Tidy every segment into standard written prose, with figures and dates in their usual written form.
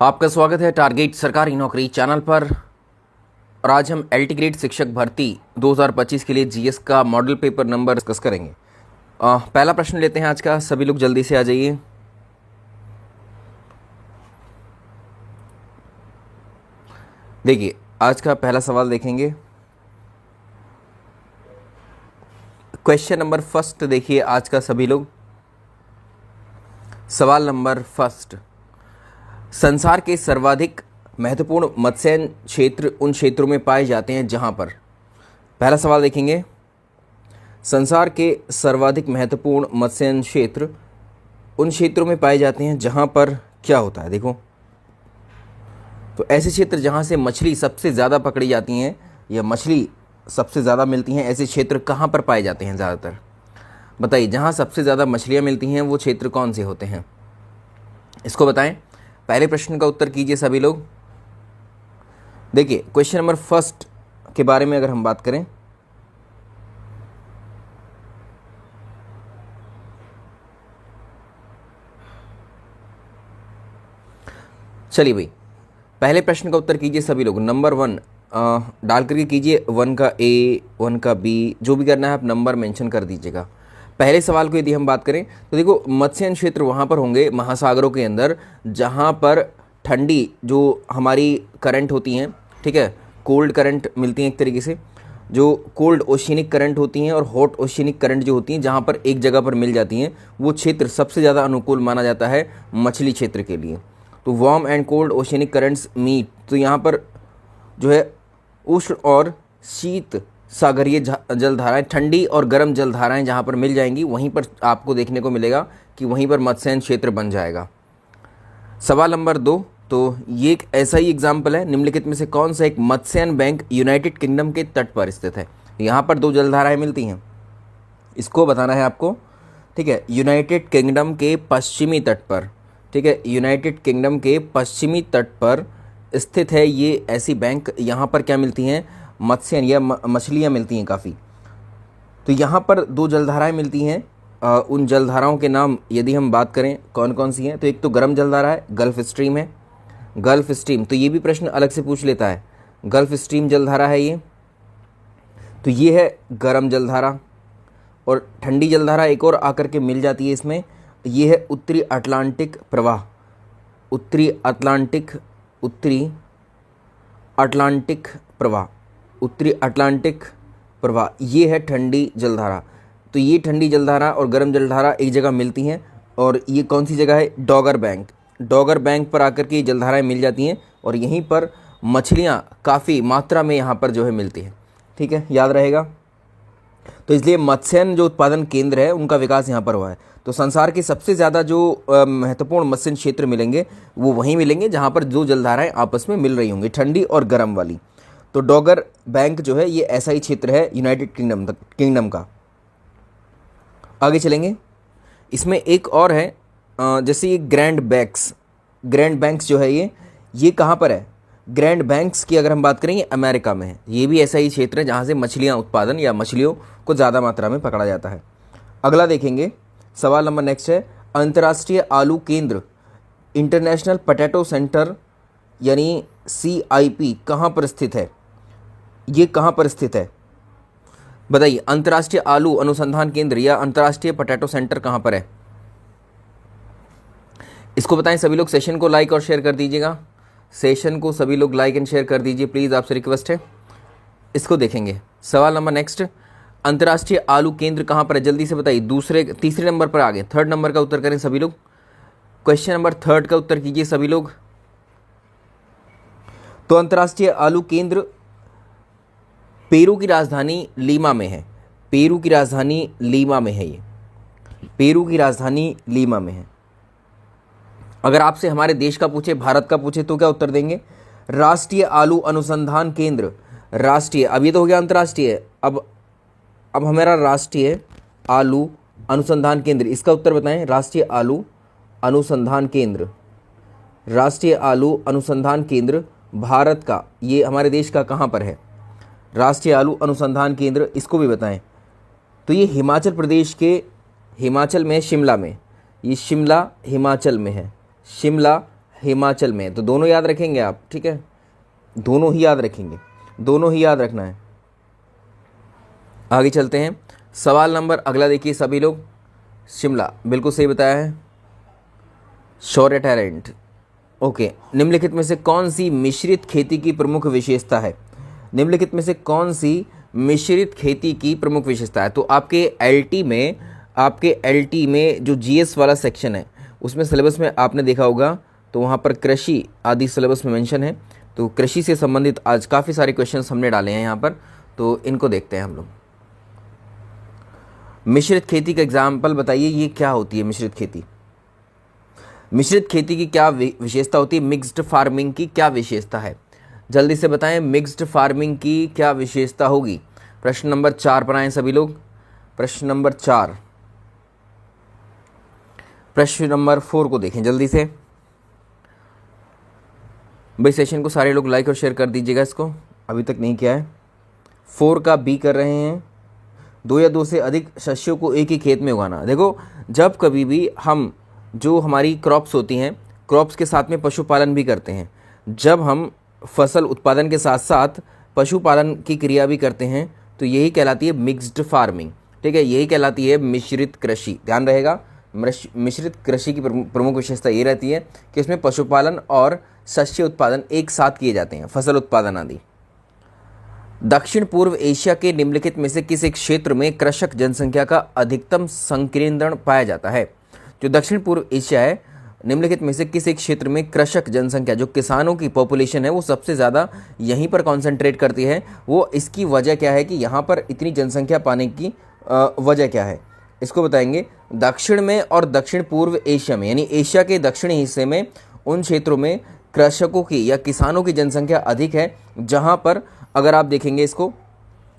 आपका स्वागत है टारगेट सरकारी नौकरी चैनल पर। और आज हम एलटी ग्रेड शिक्षक भर्ती 2025 के लिए जीएस का मॉडल पेपर नंबर डिस्कस करेंगे। पहला प्रश्न लेते हैं आज का। सभी लोग जल्दी से आ जाइए। देखिए आज का पहला सवाल देखेंगे। क्वेश्चन नंबर फर्स्ट देखिए आज का सभी लोग। सवाल नंबर फर्स्ट, संसार के सर्वाधिक महत्वपूर्ण मत्स्यन क्षेत्र उन क्षेत्रों में पाए जाते हैं जहां पर। पहला सवाल देखेंगे, संसार के सर्वाधिक महत्वपूर्ण मत्स्यन क्षेत्र उन क्षेत्रों में पाए जाते हैं जहां पर क्या होता है। देखो तो ऐसे क्षेत्र जहां से मछली सबसे ज़्यादा पकड़ी जाती हैं या मछली सबसे ज़्यादा मिलती हैं, ऐसे क्षेत्र कहाँ पर पाए जाते हैं ज़्यादातर। बताइए जहाँ सबसे ज़्यादा मछलियाँ मिलती हैं वो क्षेत्र कौन से होते हैं, इसको बताएं। पहले प्रश्न का उत्तर कीजिए सभी लोग। देखिए क्वेश्चन नंबर फर्स्ट के बारे में अगर हम बात करें, चलिए भाई पहले प्रश्न का उत्तर कीजिए सभी लोग। नंबर 1 डाल करके कीजिए, 1 का ए 1 का बी, जो भी करना है आप नंबर मेंशन कर दीजिएगा। पहले सवाल को यदि हम बात करें तो देखो मत्स्यन क्षेत्र वहाँ पर होंगे महासागरों के अंदर जहाँ पर ठंडी जो हमारी करंट होती हैं, ठीक है, कोल्ड करंट मिलती हैं एक तरीके से, जो कोल्ड ओशियनिक करंट होती हैं और हॉट ओशियनिक करंट जो होती हैं जहाँ पर एक जगह पर मिल जाती हैं, वो क्षेत्र सबसे ज़्यादा अनुकूल माना जाता है मछली क्षेत्र के लिए। तो warm and cold oceanic currents meet, तो यहाँ पर जो है उष्ण और शीत सागरीय जलधाराएं, ठंडी और गर्म जलधाराएं जहाँ पर मिल जाएंगी वहीं पर आपको देखने को मिलेगा कि वहीं पर मत्स्यन क्षेत्र बन जाएगा। सवाल नंबर 2, तो ये एक ऐसा ही एग्जाम्पल है, निम्नलिखित में से कौन सा एक मत्स्यन बैंक यूनाइटेड किंगडम के तट पर स्थित है। यहाँ पर 2 जलधाराएं मिलती हैं, इसको बताना है आपको, ठीक है। यूनाइटेड किंगडम के पश्चिमी तट पर, ठीक है, यूनाइटेड किंगडम के पश्चिमी तट पर स्थित है ये ऐसी बैंक। यहाँ पर क्या मिलती हैं, मत्स्यन या मछलियाँ मिलती हैं काफ़ी। तो यहाँ पर 2 जलधाराएं मिलती हैं। उन जलधाराओं के नाम यदि हम बात करें कौन कौन सी हैं, तो एक तो गर्म जलधारा है, गल्फ स्ट्रीम है। गल्फ स्ट्रीम, तो ये भी प्रश्न अलग से पूछ लेता है, गल्फ स्ट्रीम जलधारा है ये, तो ये है गर्म जलधारा। और ठंडी जलधारा एक और आकर के मिल जाती है इसमें, ये है उत्तरी अटलांटिक प्रवाह, उत्तरी अटलांटिक प्रवाह, उत्तरी अटलांटिक प्रवाह, ये है ठंडी जलधारा। तो ये ठंडी जलधारा और गर्म जलधारा एक जगह मिलती हैं, और ये कौन सी जगह है, डॉगर बैंक। डॉगर बैंक पर आकर के ये जलधाराएं मिल जाती हैं और यहीं पर मछलियाँ काफ़ी मात्रा में यहाँ पर जो है मिलती हैं, ठीक है, याद रहेगा। तो इसलिए मत्स्यन जो उत्पादन केंद्र है उनका विकास यहाँ पर हुआ है। तो संसार के सबसे ज़्यादा जो महत्वपूर्ण मत्स्यन क्षेत्र मिलेंगे वो वहीं मिलेंगे जहाँ पर 2 जलधाराएं आपस में मिल रही होंगी, ठंडी और गर्म वाली। तो डॉगर बैंक जो है ये ऐसा ही क्षेत्र है यूनाइटेड किंगडम का। आगे चलेंगे, इसमें एक और है, जैसे ये ग्रैंड बैंक्स जो है ये कहाँ पर है। ग्रैंड बैंक्स की अगर हम बात करें ये अमेरिका में है। ये भी ऐसा ही क्षेत्र है जहाँ से मछलियाँ उत्पादन या मछलियों को ज़्यादा मात्रा में पकड़ा जाता है। अगला देखेंगे, सवाल नंबर नेक्स्ट है, अंतर्राष्ट्रीय आलू केंद्र इंटरनेशनल पोटैटो सेंटर यानी CIP कहाँ पर स्थित है। ये कहाँ पर स्थित है बताइए। अंतर्राष्ट्रीय आलू अनुसंधान केंद्र या अंतर्राष्ट्रीय पोटैटो सेंटर कहाँ पर है, इसको बताएं सभी लोग। सेशन को लाइक और शेयर कर दीजिएगा, सेशन को सभी लोग लाइक एंड शेयर कर दीजिए प्लीज़, आपसे रिक्वेस्ट है। इसको देखेंगे, सवाल नंबर नेक्स्ट, अंतर्राष्ट्रीय आलू केंद्र कहाँ पर है, जल्दी से बताइए। तीसरे नंबर पर आगे, 3rd नंबर का उत्तर करें सभी लोग। क्वेश्चन नंबर 3rd का उत्तर कीजिए सभी लोग। तो अंतर्राष्ट्रीय आलू केंद्र पेरू की राजधानी लीमा में है। पेरू की राजधानी लीमा में है, ये पेरू की राजधानी लीमा में है। अगर आपसे हमारे देश का पूछे, भारत का पूछे, तो क्या उत्तर देंगे, राष्ट्रीय आलू अनुसंधान केंद्र। राष्ट्रीय, अब ये तो हो गया अंतर्राष्ट्रीय, अब हमारा राष्ट्रीय आलू अनुसंधान केंद्र, इसका उत्तर बताएं। राष्ट्रीय आलू अनुसंधान केंद्र, राष्ट्रीय आलू अनुसंधान केंद्र भारत का, ये हमारे देश का कहाँ पर है राष्ट्रीय आलू अनुसंधान केंद्र, इसको भी बताएं। तो ये हिमाचल प्रदेश के, हिमाचल में शिमला में, ये शिमला हिमाचल में है, शिमला हिमाचल में। तो दोनों याद रखेंगे आप, ठीक है, दोनों ही याद रखेंगे, दोनों ही याद रखना है। आगे चलते हैं, सवाल नंबर अगला देखिए सभी लोग। शिमला बिल्कुल सही बताया है, शौर्य टैलेंट। ओके, निम्नलिखित में से कौन सी मिश्रित खेती की प्रमुख विशेषता है? निम्नलिखित में से कौन सी मिश्रित खेती की प्रमुख विशेषता है? तो आपके एलटी में जो जीएस वाला सेक्शन है उसमें सिलेबस में आपने देखा होगा, तो वहाँ पर कृषि आदि सिलेबस में मेंशन है। तो कृषि से संबंधित आज काफ़ी सारे क्वेश्चंस हमने डाले हैं यहाँ पर, तो इनको देखते हैं हम लोग। मिश्रित खेती का एग्जाम्पल बताइए, ये क्या होती है मिश्रित खेती? मिश्रित खेती की क्या विशेषता होती है? मिक्स्ड फार्मिंग की क्या विशेषता है? जल्दी से बताएं, मिक्स्ड फार्मिंग की क्या विशेषता होगी? प्रश्न नंबर 4 पर आए सभी लोग। प्रश्न नंबर 4, प्रश्न नंबर 4 को देखें जल्दी से। भाई सेशन को सारे लोग लाइक और शेयर कर दीजिएगा, इसको अभी तक नहीं किया है। 4 का बी कर रहे हैं, 2 या 2 से अधिक शस्यों को एक ही खेत में उगाना। देखो, जब कभी भी हम जो हमारी क्रॉप्स होती हैं, क्रॉप्स के साथ में पशुपालन भी करते हैं। जब हम फसल उत्पादन के साथ साथ पशुपालन की क्रिया भी करते हैं, तो यही कहलाती है मिक्स्ड फार्मिंग, ठीक है, यही कहलाती है मिश्रित कृषि। ध्यान रहेगा, मिश्रित कृषि की प्रमुख विशेषता ये रहती है कि इसमें पशुपालन और शस्य उत्पादन एक साथ किए जाते हैं, फसल उत्पादन आदि। दक्षिण पूर्व एशिया के निम्नलिखित में से किस एक क्षेत्र में कृषक जनसंख्या का अधिकतम संकेंद्रण पाया जाता है? जो दक्षिण पूर्व एशिया है, निम्नलिखित में से किस एक क्षेत्र में कृषक जनसंख्या, जो किसानों की पॉपुलेशन है, वो सबसे ज़्यादा यहीं पर कॉन्सेंट्रेट करती है? वो इसकी वजह क्या है कि यहाँ पर इतनी जनसंख्या पाने की वजह क्या है, इसको बताएंगे। दक्षिण में और दक्षिण पूर्व एशिया में, यानी एशिया के दक्षिणी हिस्से में, उन क्षेत्रों में कृषकों की या किसानों की जनसंख्या अधिक है, जहाँ पर अगर आप देखेंगे इसको,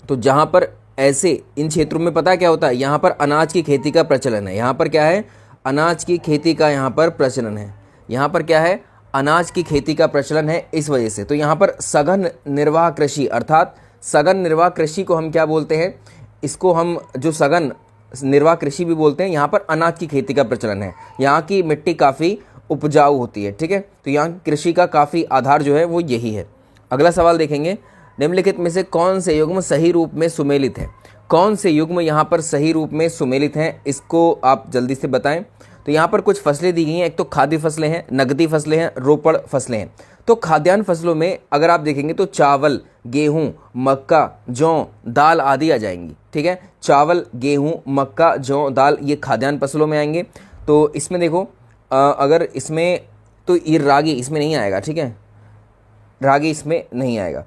तो जहाँ पर ऐसे इन क्षेत्रों में पता क्या होता है, यहाँ पर अनाज की खेती का प्रचलन है। यहाँ पर क्या है? अनाज की खेती का यहाँ पर प्रचलन है। यहाँ पर क्या है? अनाज की खेती का प्रचलन है। इस वजह से तो यहाँ पर सघन निर्वाह कृषि, अर्थात सघन निर्वाह कृषि को हम क्या बोलते हैं? इसको हम जो सघन निर्वाह कृषि भी बोलते हैं। यहाँ पर अनाज की खेती का प्रचलन है। यहाँ की मिट्टी काफ़ी उपजाऊ होती है, ठीक है, तो यहाँ कृषि का काफ़ी आधार जो है वो यही है। अगला सवाल देखेंगे, निम्नलिखित में से कौन से युग्म सही रूप में सुमेलित है? कौन से युग्म यहाँ पर सही रूप में सुमेलित हैं, इसको आप जल्दी से बताएं। तो यहाँ पर कुछ फसलें दी गई हैं, एक तो खाद्य फसलें हैं, नकदी फसलें हैं, रोपड़ फसलें हैं। तो खाद्यान्न फसलों में अगर आप देखेंगे तो चावल, गेहूं, मक्का, जौ, दाल आदि आ जाएंगी, ठीक है। चावल, गेहूं, मक्का, जौ, दाल, ये खाद्यान्न फसलों में आएंगे। तो इसमें देखो, अगर इसमें तो ये रागी इसमें नहीं आएगा, ठीक है, रागी इसमें नहीं आएगा।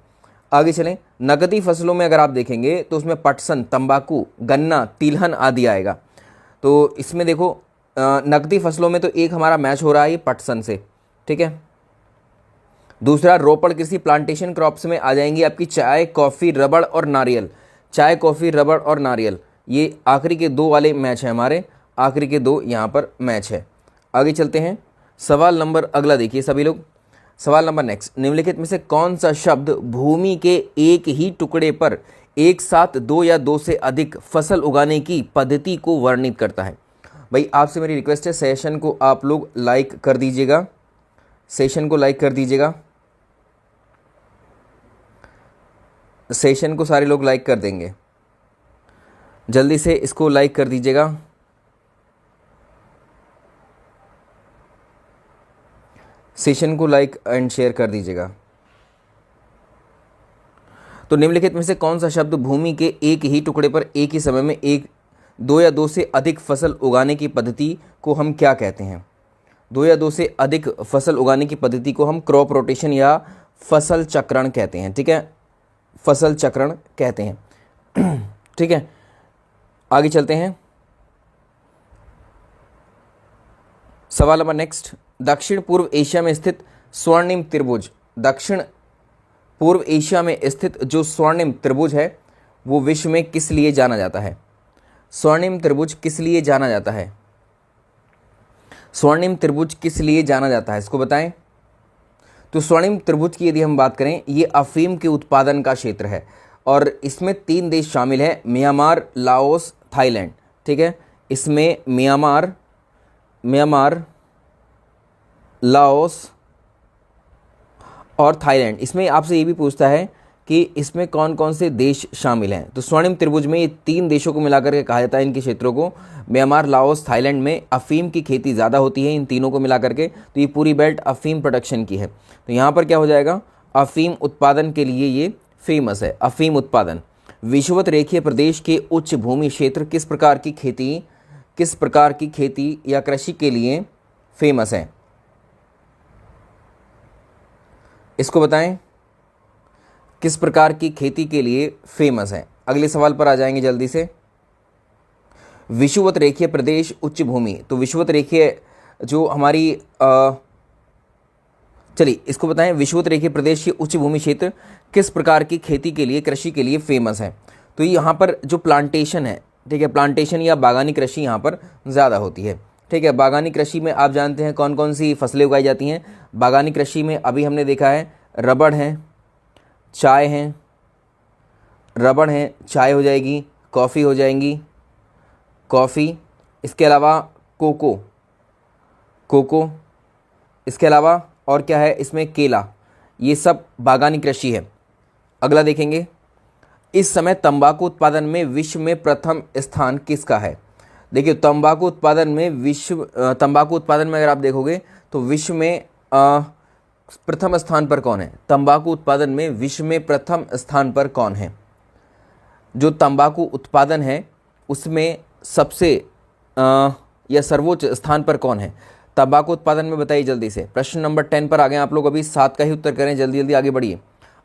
आगे चलें, नकदी फसलों में अगर आप देखेंगे तो उसमें पटसन, तंबाकू, गन्ना, तिलहन आदि आएगा। तो इसमें देखो, नकदी फसलों में तो एक हमारा मैच हो रहा है ये पटसन से, ठीक है। दूसरा, रोपड़ कृषि प्लांटेशन क्रॉप्स में आ जाएंगी आपकी चाय, कॉफ़ी, रबड़ और नारियल। चाय, कॉफ़ी, रबड़ और नारियल, ये आखिरी के 2 वाले मैच हैं हमारे, आखिरी के 2 यहाँ पर मैच है। आगे चलते हैं, सवाल नंबर अगला देखिए सभी लोग। सवाल नंबर नेक्स्ट, निम्नलिखित में से कौन सा शब्द भूमि के एक ही टुकड़े पर एक साथ 2 या 2 से अधिक फसल उगाने की पद्धति को वर्णित करता है? भाई आपसे मेरी रिक्वेस्ट है, सेशन को आप लोग लाइक कर दीजिएगा, सेशन को लाइक कर दीजिएगा, सेशन को सारे लोग लाइक कर देंगे, जल्दी से इसको लाइक कर दीजिएगा। सेशन को लाइक एंड शेयर कर दीजिएगा। तो निम्नलिखित में से कौन सा शब्द भूमि के एक ही टुकड़े पर एक ही समय में 2 या 2 से अधिक फसल उगाने की पद्धति को हम क्या कहते हैं? 2 या 2 से अधिक फसल उगाने की पद्धति को हम क्रॉप रोटेशन या फसल चक्रण कहते हैं, ठीक है, फसल चक्रण कहते हैं, ठीक है। आगे चलते हैं, सवाल नंबर नेक्स्ट, दक्षिण पूर्व एशिया में स्थित स्वर्णिम त्रिभुज, दक्षिण पूर्व एशिया में स्थित जो स्वर्णिम त्रिभुज है वो विश्व में किस लिए जाना जाता है? स्वर्णिम त्रिभुज किस लिए जाना जाता है? स्वर्णिम त्रिभुज किस लिए जाना जाता है, इसको बताएं। तो स्वर्णिम त्रिभुज की यदि हम बात करें, ये अफीम के उत्पादन का क्षेत्र है और इसमें 3 देश शामिल हैं, म्यांमार, लाओस, थाईलैंड, ठीक है। इसमें म्यांमार, लाओस और थाईलैंड। इसमें आपसे ये भी पूछता है कि इसमें कौन कौन से देश शामिल हैं। तो स्वर्णिम त्रिभुज में ये 3 देशों को मिलाकर के कहा जाता है इनके क्षेत्रों को। म्यांमार, लाओस, थाईलैंड में अफीम की खेती ज़्यादा होती है इन तीनों को मिलाकर के। तो ये पूरी बेल्ट अफीम प्रोडक्शन की है। तो यहाँ पर क्या हो जाएगा, अफीम उत्पादन के लिए ये फेमस है, अफीम उत्पादन। विषुवत रेखीय प्रदेश के उच्च भूमि क्षेत्र किस प्रकार की खेती या कृषि के लिए फेमस है, इसको बताएं। किस प्रकार की खेती के लिए फेमस है। अगले सवाल पर आ जाएंगे जल्दी से। विषुवत रेखीय प्रदेश उच्च भूमि, तो विषुवत रेखीय जो हमारी चलिए इसको बताएं, विषुवत रेखीय प्रदेश के उच्च भूमि क्षेत्र किस प्रकार की खेती के लिए, कृषि के लिए फेमस है। तो यहाँ पर जो प्लांटेशन है, ठीक है, प्लांटेशन या बागानी कृषि यहाँ पर ज़्यादा होती है। ठीक है, बागानी कृषि में आप जानते हैं कौन कौन सी फसलें उगाई जाती हैं। बागानी कृषि में अभी हमने देखा है रबड़ है, चाय है, रबड़ है, चाय हो जाएगी, कॉफ़ी हो जाएंगी, कॉफ़ी, इसके अलावा कोको, इसके अलावा और क्या है इसमें, केला, ये सब बागानी कृषि है। अगला देखेंगे, इस समय तंबाकू उत्पादन में विश्व में प्रथम स्थान किसका है। देखिए तंबाकू उत्पादन में अगर आप देखोगे तो विश्व में प्रथम स्थान पर कौन है। तंबाकू उत्पादन में विश्व में प्रथम स्थान पर कौन है। जो तंबाकू उत्पादन है उसमें सबसे या सर्वोच्च स्थान पर कौन है तंबाकू उत्पादन में, बताइए जल्दी से। प्रश्न नंबर 10 पर आ गए आप लोग, अभी 7 का ही उत्तर करें, जल्दी जल्दी आगे बढ़िए।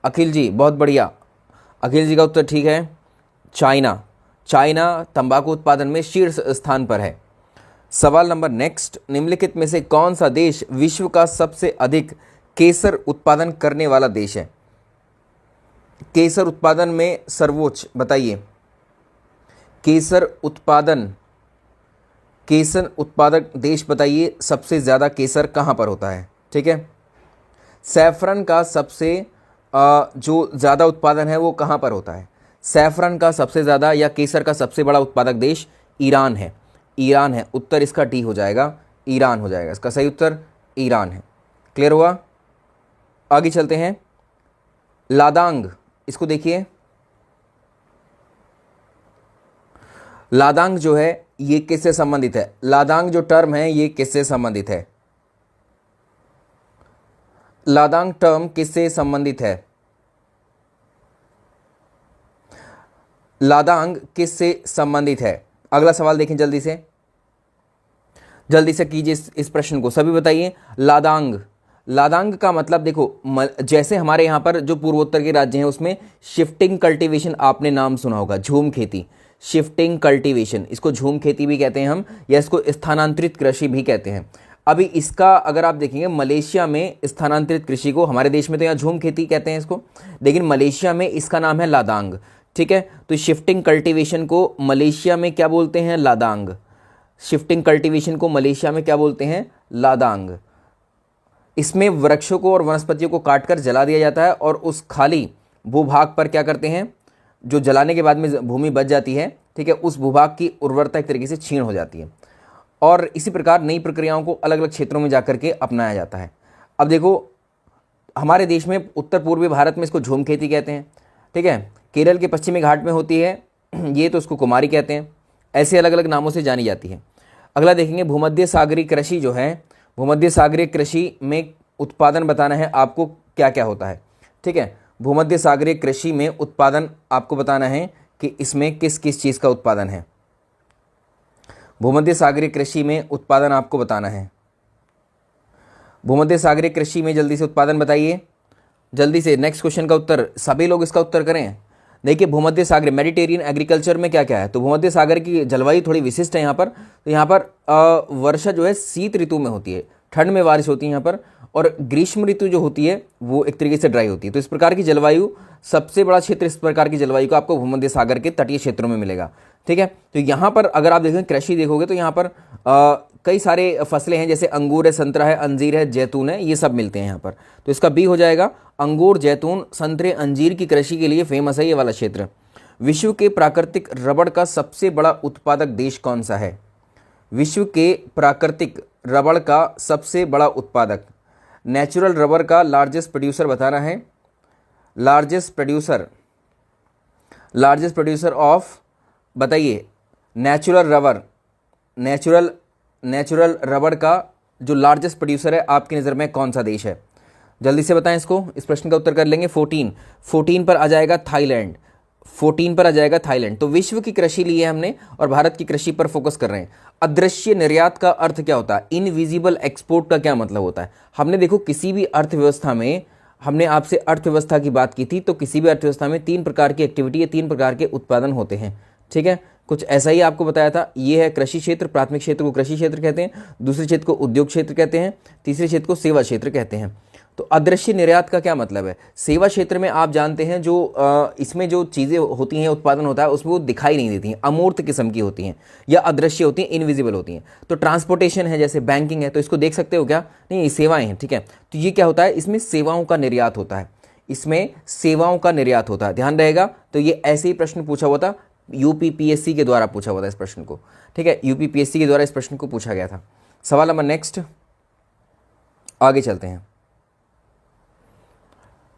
अखिल जी बहुत बढ़िया, अखिल जी का उत्तर ठीक है, चाइना तंबाकू उत्पादन में शीर्ष स्थान पर है। सवाल नंबर नेक्स्ट, निम्नलिखित में से कौन सा देश विश्व का सबसे अधिक केसर उत्पादन करने वाला देश है। केसर उत्पादन में सर्वोच्च, बताइए। केसर उत्पादक देश बताइए, सबसे ज़्यादा केसर कहाँ पर होता है। ठीक है, सैफरन का सबसे जो ज़्यादा उत्पादन है वो कहाँ पर होता है। सैफरन का सबसे ज़्यादा या केसर का सबसे बड़ा उत्पादक देश ईरान है। उत्तर इसका डी हो जाएगा, ईरान हो जाएगा, इसका सही उत्तर ईरान है। क्लियर हुआ। आगे चलते हैं, लादांग, इसको देखिए। लादांग जो है ये किससे संबंधित है। लादांग जो टर्म है ये किससे संबंधित है। लादांग टर्म किससे संबंधित है। लादांग किससे संबंधित है। अगला सवाल देखें जल्दी से कीजिए इस प्रश्न को, सभी बताइए। लादांग का मतलब देखो, जैसे हमारे यहाँ पर जो पूर्वोत्तर के राज्य हैं उसमें शिफ्टिंग कल्टीवेशन आपने नाम सुना होगा, झूम खेती, शिफ्टिंग कल्टीवेशन, इसको झूम खेती भी कहते हैं हम, या इसको स्थानांतरित कृषि भी कहते हैं। अभी इसका अगर आप देखेंगे मलेशिया में स्थानांतरित कृषि को, हमारे देश में तो यहाँ झूम खेती कहते हैं इसको, लेकिन मलेशिया में इसका नाम है लादांग। ठीक है, तो शिफ्टिंग कल्टीवेशन को मलेशिया में क्या बोलते हैं, लादांग। शिफ्टिंग कल्टीवेशन को मलेशिया में क्या बोलते हैं, लादांग। इसमें वृक्षों को और वनस्पतियों को काटकर जला दिया जाता है और उस खाली भूभाग पर क्या करते हैं, जो जलाने के बाद में भूमि बच जाती है, ठीक है, उस भूभाग की उर्वरता एक तरीके से क्षीण हो जाती है। और इसी प्रकार नई प्रक्रियाओं को अलग अलग क्षेत्रों में जाकर के अपनाया जाता है। अब देखो हमारे देश में उत्तर पूर्वी भारत में इसको झूम खेती कहते हैं। ठीक है, केरल के पश्चिमी घाट में होती है ये, तो उसको कुमारी कहते हैं। ऐसे अलग अलग नामों से जानी जाती है। अगला देखेंगे, भूमध्य सागरीय कृषि जो है, भूमध्य सागरीय कृषि में उत्पादन बताना है आपको क्या क्या होता है। ठीक है, भूमध्य सागरीय कृषि में उत्पादन आपको बताना है कि इसमें किस किस चीज़ का उत्पादन है। भूमध्य सागरीय कृषि में उत्पादन आपको बताना है। भूमध्य सागरीय कृषि में जल्दी से उत्पादन बताइए, जल्दी से। नेक्स्ट क्वेश्चन का उत्तर सभी लोग इसका उत्तर करें। देखिए भूमध्य सागर मेडिटेरियन एग्रीकल्चर में क्या क्या है, तो भूमध्य सागर की जलवायु थोड़ी विशिष्ट है यहाँ पर। तो यहाँ पर वर्षा जो है शीत ऋतु में होती है, ठंड में बारिश होती है यहाँ पर, और ग्रीष्म ऋतु जो होती है वो एक तरीके से ड्राई होती है। तो इस प्रकार की जलवायु, सबसे बड़ा क्षेत्र इस प्रकार की जलवायु को आपको भूमध्य सागर के तटीय क्षेत्रों में मिलेगा। ठीक है, तो यहाँ पर अगर आप देखें कृषि देखोगे तो यहाँ पर कई सारे फसलें हैं, जैसे अंगूर है, संतरा है, अंजीर है, जैतून है, ये सब मिलते हैं यहाँ पर। तो इसका बी हो जाएगा, अंगूर, जैतून, संतरे, अंजीर की कृषि के लिए फेमस है ये वाला क्षेत्र। विश्व के प्राकृतिक रबड़ का सबसे बड़ा उत्पादक देश कौन सा है। विश्व के प्राकृतिक रबड़ का सबसे बड़ा उत्पादक, नेचुरल रबर का लार्जेस्ट प्रोड्यूसर बताना है। लार्जेस्ट प्रोड्यूसर ऑफ, बताइए, नेचुरल रबर का जो लार्जेस्ट प्रोड्यूसर है आपकी नज़र में कौन सा देश है? जल्दी से बताएं इसको, इस प्रश्न का उत्तर कर लेंगे। 14 पर आ जाएगा थाईलैंड। 14 पर आ जाएगा थाईलैंड। तो विश्व की कृषि ली है हमने और भारत की कृषि पर फोकस कर रहे हैं। अदृश्य निर्यात का अर्थ क्या होता है? इनविजिबल एक्सपोर्ट का क्या मतलब होता है? हमने देखो किसी भी अर्थव्यवस्था में, हमने आपसे अर्थव्यवस्था की बात की थी, तो किसी भी अर्थव्यवस्था में 3 प्रकार की एक्टिविटी है, 3 प्रकार के उत्पादन होते हैं। ठीक है, कुछ ऐसा ही आपको बताया था। ये है कृषि क्षेत्र, प्राथमिक क्षेत्र को कृषि क्षेत्र कहते हैं, दूसरे क्षेत्र को उद्योग क्षेत्र कहते हैं, तीसरे क्षेत्र को सेवा क्षेत्र कहते हैं। तो अदृश्य निर्यात का क्या मतलब है? सेवा क्षेत्र में आप जानते हैं जो इसमें जो चीज़ें होती हैं, उत्पादन होता है, उसमें वो दिखाई नहीं देती हैं, अमूर्त किस्म की होती हैं या अदृश्य होती हैं, इनविजिबल होती हैं। तो ट्रांसपोर्टेशन है, जैसे बैंकिंग है, तो इसको देख सकते हो क्या? नहीं, ये सेवाएं हैं। ठीक है, तो ये क्या होता है? इसमें सेवाओं का निर्यात होता है, इसमें सेवाओं का निर्यात होता है, ध्यान रहेगा। तो ये ऐसे ही प्रश्न पूछा हुआ था, यूपीपीएससी के द्वारा पूछा हुआ था इस प्रश्न को। ठीक है, यूपीपीएससी के द्वारा इस प्रश्न को पूछा गया था। सवाल नंबर नेक्स्ट, आगे चलते हैं।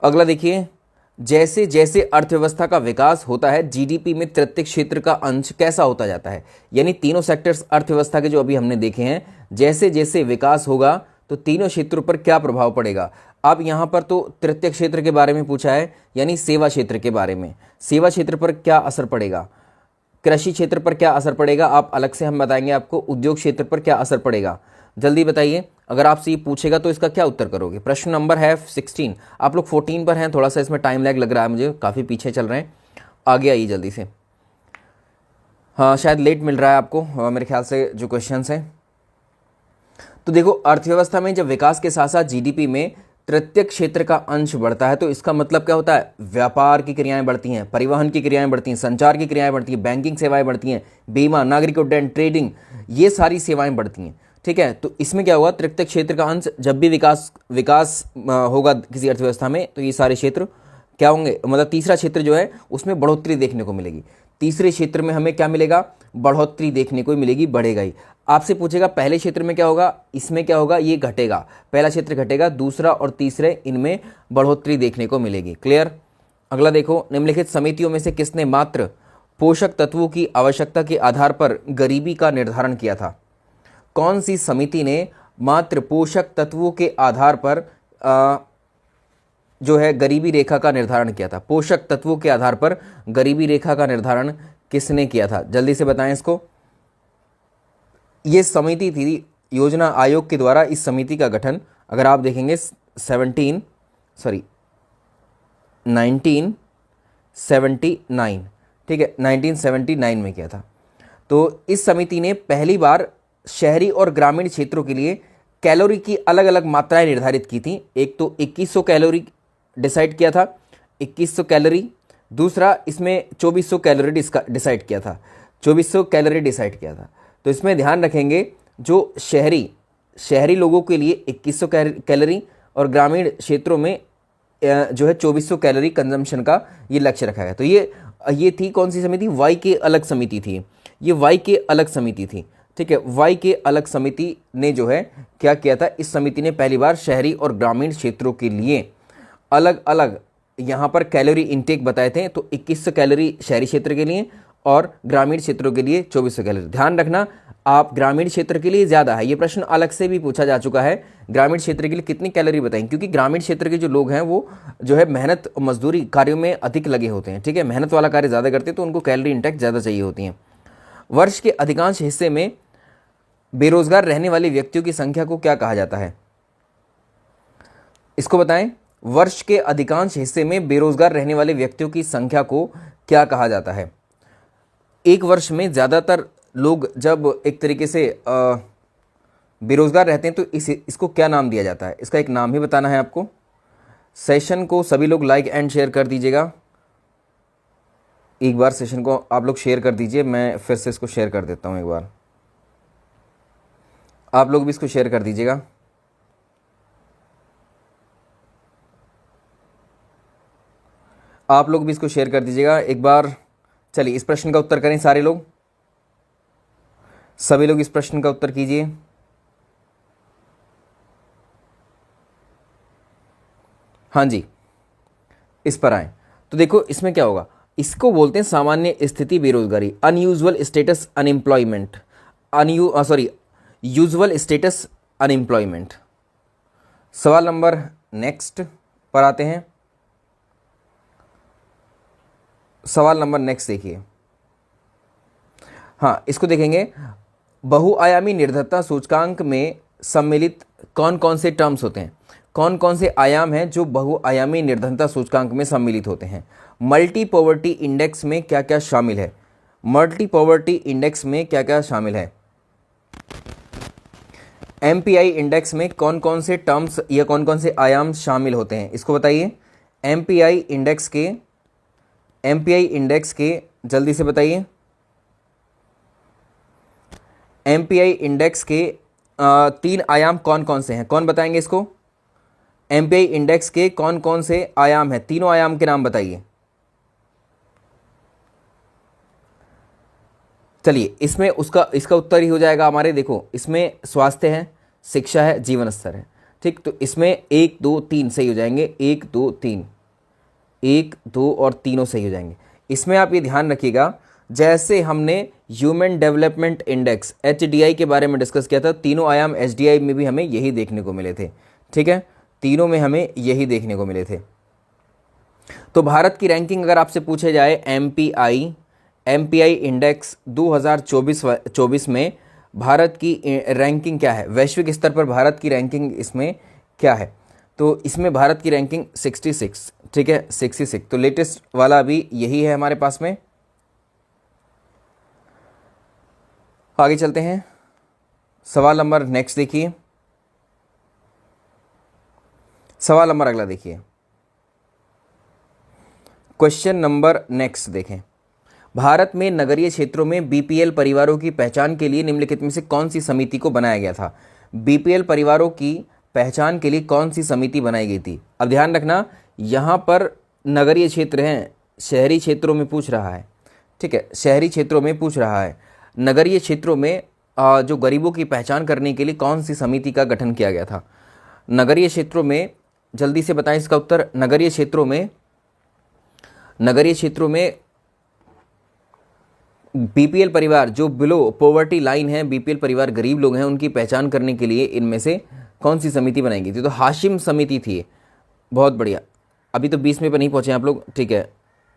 अगला देखिए, जैसे जैसे अर्थव्यवस्था का विकास होता है, जीडीपी में तृतीय क्षेत्र का अंश कैसा होता जाता है? यानी तीनों सेक्टर्स अर्थव्यवस्था के जो अभी हमने देखे हैं, जैसे जैसे विकास होगा तो तीनों क्षेत्रों पर क्या प्रभाव पड़ेगा। अब यहाँ पर तो तृतीय क्षेत्र के बारे में पूछा है, यानी सेवा क्षेत्र के बारे में। सेवा क्षेत्र पर क्या असर पड़ेगा, कृषि क्षेत्र पर क्या असर पड़ेगा, आप अलग से हम बताएंगे आपको, उद्योग क्षेत्र पर क्या असर पड़ेगा। जल्दी बताइए, अगर आपसे ये पूछेगा तो इसका क्या उत्तर करोगे? प्रश्न नंबर है 16, आप लोग 14 पर हैं, थोड़ा सा इसमें टाइम लैग लग रहा है मुझे, काफ़ी पीछे चल रहे हैं। आगे आइए जल्दी से। हाँ, शायद लेट मिल रहा है आपको मेरे ख्याल से जो क्वेश्चंस हैं। तो देखो, अर्थव्यवस्था में जब विकास के साथ साथ जीडीपी में तृतीय क्षेत्र का अंश बढ़ता है, तो इसका मतलब क्या होता है? व्यापार की क्रियाएं बढ़ती हैं, परिवहन की क्रियाएं बढ़ती हैं, संचार की क्रियाएं बढ़ती हैं, बैंकिंग सेवाएं बढ़ती हैं, बीमा, नागरिक उड्डयन, ट्रेडिंग, ये सारी सेवाएं बढ़ती हैं। ठीक है, तो इसमें क्या होगा? तृतीय क्षेत्र का अंश, जब भी विकास होगा किसी अर्थव्यवस्था में, तो ये सारे क्षेत्र क्या होंगे? मतलब तीसरा क्षेत्र जो है उसमें बढ़ोतरी देखने को मिलेगी। तीसरे क्षेत्र में हमें क्या मिलेगा? बढ़ोतरी देखने को मिलेगी, बढ़ेगा ही। आपसे पूछेगा पहले क्षेत्र में क्या होगा, इसमें क्या होगा? ये घटेगा, पहला क्षेत्र घटेगा, दूसरा और तीसरे इनमें बढ़ोतरी देखने को मिलेगी। क्लियर? अगला देखो, निम्नलिखित समितियों में से किसने मात्र पोषक तत्वों की आवश्यकता के आधार पर गरीबी का निर्धारण किया था? कौन सी समिति ने मात्र पोषक तत्वों के आधार पर जो है गरीबी रेखा का निर्धारण किया था? पोषक तत्वों के आधार पर गरीबी रेखा का निर्धारण किसने किया था? जल्दी से बताएं इसको। ये समिति थी, योजना आयोग के द्वारा इस समिति का गठन, अगर आप देखेंगे 1979, ठीक है, 1979 में किया था। तो इस समिति ने पहली बार शहरी और ग्रामीण क्षेत्रों के लिए कैलोरी की अलग अलग मात्राएं निर्धारित की थी। एक तो 2100 कैलोरी डिसाइड किया था, 2100 कैलोरी। दूसरा इसमें 2400 कैलोरी डिसाइड किया था, 2400 कैलोरी डिसाइड किया था। तो इसमें ध्यान रखेंगे, जो शहरी लोगों के लिए 2100 कैलोरी और ग्रामीण क्षेत्रों में जो है 2400 कैलोरी कंजम्पशन का ये लक्ष्य रखा गया। तो ये थी कौन सी समिति? वाई के अलग समिति थी, ये वाई के अलग समिति थी। ठीक है, वाई के अलग समिति ने जो है क्या किया था? इस समिति ने पहली बार शहरी और ग्रामीण क्षेत्रों के लिए अलग अलग यहाँ पर कैलोरी इनटेक बताए थे। तो 2100 कैलोरी शहरी क्षेत्र के लिए और ग्रामीण क्षेत्रों के लिए 2400 कैलोरी। ध्यान रखना, आप ग्रामीण क्षेत्र के लिए ज़्यादा है, ये प्रश्न अलग से भी पूछा जा चुका है, ग्रामीण क्षेत्र के लिए कितनी कैलोरी बताएं, क्योंकि ग्रामीण क्षेत्र के जो लोग हैं वो जो है मेहनत मजदूरी कार्यों में अधिक लगे होते हैं। ठीक है, मेहनत वाला कार्य ज़्यादा करते हैं, तो उनको कैलोरी इंटेक ज़्यादा चाहिए होती हैं। वर्ष के अधिकांश हिस्से में बेरोजगार रहने वाले व्यक्तियों की संख्या को क्या कहा जाता है? इसको बताएं। वर्ष के अधिकांश हिस्से में बेरोजगार रहने वाले व्यक्तियों की संख्या को क्या कहा जाता है? एक वर्ष में ज़्यादातर लोग जब एक तरीके से बेरोजगार रहते हैं तो इसको क्या नाम दिया जाता है? इसका एक नाम ही बताना है आपको। सेशन को सभी लोग लाइक एंड शेयर कर दीजिएगा। एक बार सेशन को आप लोग शेयर कर दीजिए, मैं फिर से इसको शेयर कर देता हूँ। एक बार आप लोग भी इसको शेयर कर दीजिएगा। आप लोग भी इसको शेयर कर दीजिएगा एक बार। चलिए इस प्रश्न का उत्तर करें सारे लोग, सभी लोग इस प्रश्न का उत्तर कीजिए। हाँ जी, इस पर आए तो देखो इसमें क्या होगा, इसको बोलते हैं सामान्य स्थिति बेरोजगारी, unusual status unemployment, usual status unemployment. सवाल नंबर नेक्स्ट पर आते हैं। सवाल नंबर नेक्स्ट देखिए, हाँ इसको देखेंगे, बहुआयामी निर्धनता सूचकांक में सम्मिलित कौन कौन से टर्म्स होते हैं, कौन कौन से आयाम हैं जो बहुआयामी निर्धनता सूचकांक में सम्मिलित होते हैं। मल्टी पॉवर्टी इंडेक्स में क्या क्या शामिल है, मल्टी पॉवर्टी इंडेक्स में क्या क्या शामिल है, एमपीआई इंडेक्स में कौन कौन से टर्म्स या कौन कौन से आयाम शामिल होते हैं, इसको बताइए। एमपीआई इंडेक्स के जल्दी से बताइए। एमपीआई इंडेक्स के 3 आयाम कौन कौन से हैं, कौन बताएंगे इसको। एमपीआई इंडेक्स के कौन कौन से आयाम हैं, तीनों आयाम के नाम बताइए। चलिए इसमें इसका उत्तर ही हो जाएगा हमारे, देखो इसमें स्वास्थ्य है, शिक्षा है, जीवन स्तर है, ठीक। तो इसमें 1 2 3 सही हो जाएंगे, 1 2 3, 1 2 और तीनों सही हो जाएंगे। इसमें आप ये ध्यान रखिएगा, जैसे हमने ह्यूमन डेवलपमेंट इंडेक्स HDI के बारे में डिस्कस किया था, तीनों आयाम HDI में भी हमें यही देखने को मिले थे, ठीक है, तीनों में हमें यही देखने को मिले थे। तो भारत की रैंकिंग अगर आपसे पूछे जाए, एमपीआई इंडेक्स 2024 में भारत की रैंकिंग क्या है, वैश्विक स्तर पर भारत की रैंकिंग इसमें क्या है, तो इसमें भारत की रैंकिंग 66, ठीक है 66। तो लेटेस्ट वाला अभी यही है हमारे पास में। आगे चलते हैं, सवाल नंबर नेक्स्ट देखिए, सवाल नंबर अगला देखिए, क्वेश्चन नंबर नेक्स्ट देखें। भारत में नगरीय क्षेत्रों में बीपीएल परिवारों की पहचान के लिए निम्नलिखित में से कौन सी समिति को बनाया गया था। बीपीएल परिवारों की पहचान के लिए कौन सी समिति बनाई गई थी। अब ध्यान रखना, यहाँ पर नगरीय क्षेत्र हैं, शहरी क्षेत्रों में पूछ रहा है, ठीक है, शहरी क्षेत्रों में पूछ रहा है। नगरीय क्षेत्रों में जो गरीबों की पहचान करने के लिए कौन सी समिति का गठन किया गया था। नगरीय क्षेत्रों में जल्दी से बताएं इसका उत्तर। नगरीय क्षेत्रों में बीपीएल परिवार जो बिलो पॉवर्टी लाइन है, बीपीएल परिवार गरीब लोग हैं, उनकी पहचान करने के लिए इनमें से कौन सी समिति बनाई गई थी। तो हाशिम समिति थी, बहुत बढ़िया, अभी तो 20 में पर नहीं पहुंचे आप लोग, ठीक है,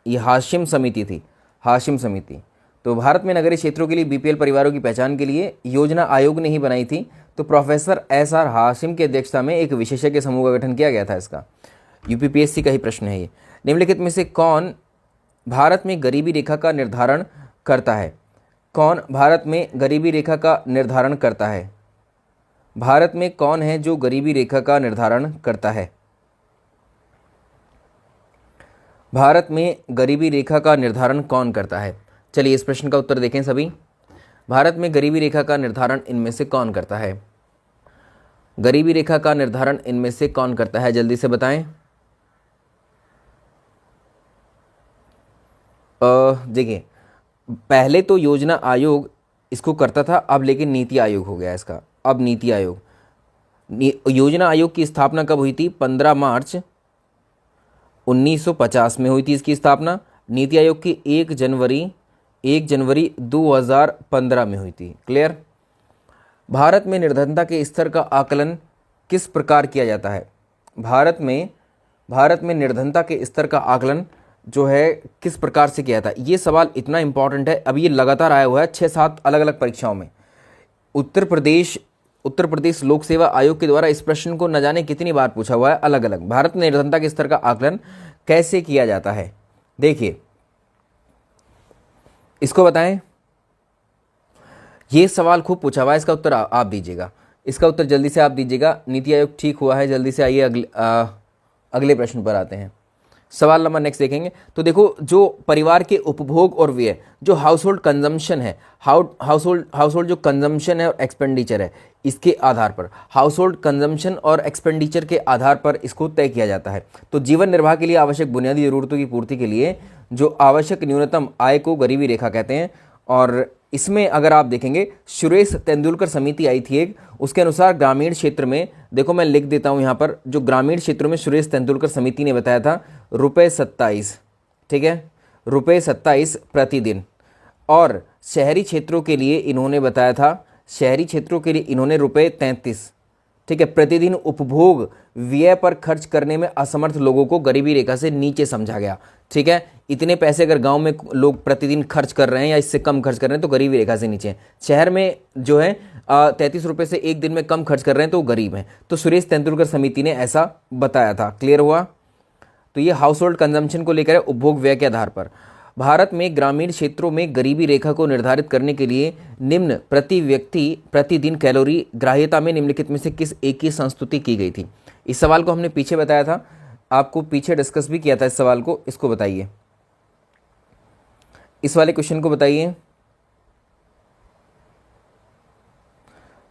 ये हाशिम समिति थी, हाशिम समिति। तो भारत में नगरीय क्षेत्रों के लिए बीपीएल परिवारों की पहचान के लिए योजना आयोग ने ही बनाई थी। तो प्रोफेसर SR हाशिम की अध्यक्षता में एक विशेषज्ञ समूह का गठन किया गया था। इसका यूपीपीएससी का ही प्रश्न है ये। निम्नलिखित में से कौन भारत में गरीबी रेखा का निर्धारण करता है, कौन भारत में गरीबी रेखा का निर्धारण करता है। भारत में कौन है जो गरीबी रेखा का निर्धारण करता है। भारत में गरीबी रेखा का निर्धारण कौन करता है। चलिए इस प्रश्न का उत्तर देखें सभी। भारत में गरीबी रेखा का निर्धारण इनमें से कौन करता है। गरीबी रेखा का निर्धारण इनमें से कौन करता है, जल्दी से बताएं। देखिए पहले तो योजना आयोग इसको करता था, अब लेकिन नीति आयोग हो गया इसका। अब नीति आयोग, योजना आयोग की स्थापना कब हुई थी, 15 मार्च 1950 में हुई थी इसकी स्थापना। नीति आयोग की 1 जनवरी 2015 में हुई थी। क्लियर। भारत में निर्धनता के स्तर का आकलन किस प्रकार किया जाता है। भारत में निर्धनता के स्तर का आकलन जो है किस प्रकार से किया था। ये सवाल इतना इंपॉर्टेंट है, अभी ये लगातार आया हुआ है 6-7 अलग अलग परीक्षाओं में। उत्तर प्रदेश लोक सेवा आयोग के द्वारा इस प्रश्न को न जाने कितनी बार पूछा हुआ है अलग अलग। भारत में निर्धनता के स्तर का आकलन कैसे किया जाता है, देखिए इसको बताएं। ये सवाल खूब पूछा हुआ है, इसका उत्तर आप दीजिएगा। इसका उत्तर जल्दी से आप दीजिएगा। नीति आयोग ठीक हुआ है, जल्दी से आइए अगले प्रश्न पर आते हैं। सवाल नंबर नेक्स्ट देखेंगे तो देखो, जो परिवार के उपभोग और व्यय, जो हाउस होल्ड कंजम्पशन है, हाउस होल्ड जो कंजम्पशन है और एक्सपेंडिचर है, इसके आधार पर, हाउस होल्ड कंजम्पशन और एक्सपेंडिचर के आधार पर इसको तय किया जाता है। तो जीवन निर्वाह के लिए आवश्यक बुनियादी जरूरतों की पूर्ति के लिए जो आवश्यक न्यूनतम आय को गरीबी रेखा कहते हैं, और इसमें अगर आप देखेंगे सुरेश तेंदुलकर समिति आई थी एक, उसके अनुसार ग्रामीण क्षेत्र में, देखो मैं लिख देता हूँ यहाँ पर, जो ग्रामीण क्षेत्रों में सुरेश तेंदुलकर समिति ने बताया था ₹27, ठीक है, ₹27 प्रतिदिन। और शहरी क्षेत्रों के लिए इन्होंने बताया था, शहरी क्षेत्रों के लिए इन्होंने ₹33, ठीक है, प्रतिदिन उपभोग व्यय पर खर्च करने में असमर्थ लोगों को गरीबी रेखा से नीचे समझा गया, ठीक है। इतने पैसे अगर गांव में लोग प्रतिदिन खर्च कर रहे हैं या इससे कम खर्च कर रहे हैं तो गरीबी रेखा से नीचे हैं। शहर में जो है 33 रुपये से एक दिन में कम खर्च कर रहे हैं तो गरीब हैं। तो सुरेश तेंदुलकर समिति ने ऐसा बताया था। क्लियर हुआ? तो ये हाउस होल्ड कंजम्पशन को लेकर है, उपभोग व्यय के आधार पर। भारत में ग्रामीण क्षेत्रों में गरीबी रेखा को निर्धारित करने के लिए निम्न प्रति व्यक्ति प्रतिदिन कैलोरी ग्राह्यता में निम्नलिखित में से किस एक की संस्तुति की गई थी? इस सवाल को हमने पीछे बताया था, आपको पीछे डिस्कस भी किया था इस सवाल को। इसको बताइए, इस वाले क्वेश्चन को बताइए।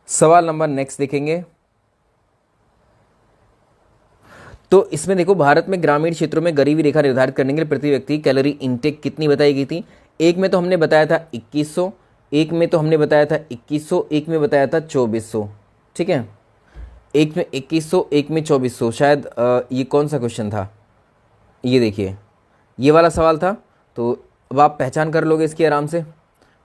सवाल नंबर नेक्स्ट देखेंगे तो इसमें देखो, भारत में ग्रामीण क्षेत्रों में गरीबी रेखा निर्धारित करने के लिए प्रति व्यक्ति कैलोरी इनटेक कितनी बताई गई थी? एक में तो हमने बताया था 2100, एक में तो हमने बताया था 2100, एक में बताया था 2400, ठीक है। एक में 2100, एक में 2400। शायद ये कौन सा क्वेश्चन था? ये देखिए, ये वाला सवाल था। तो अब आप पहचान कर लोगे इसकी आराम से,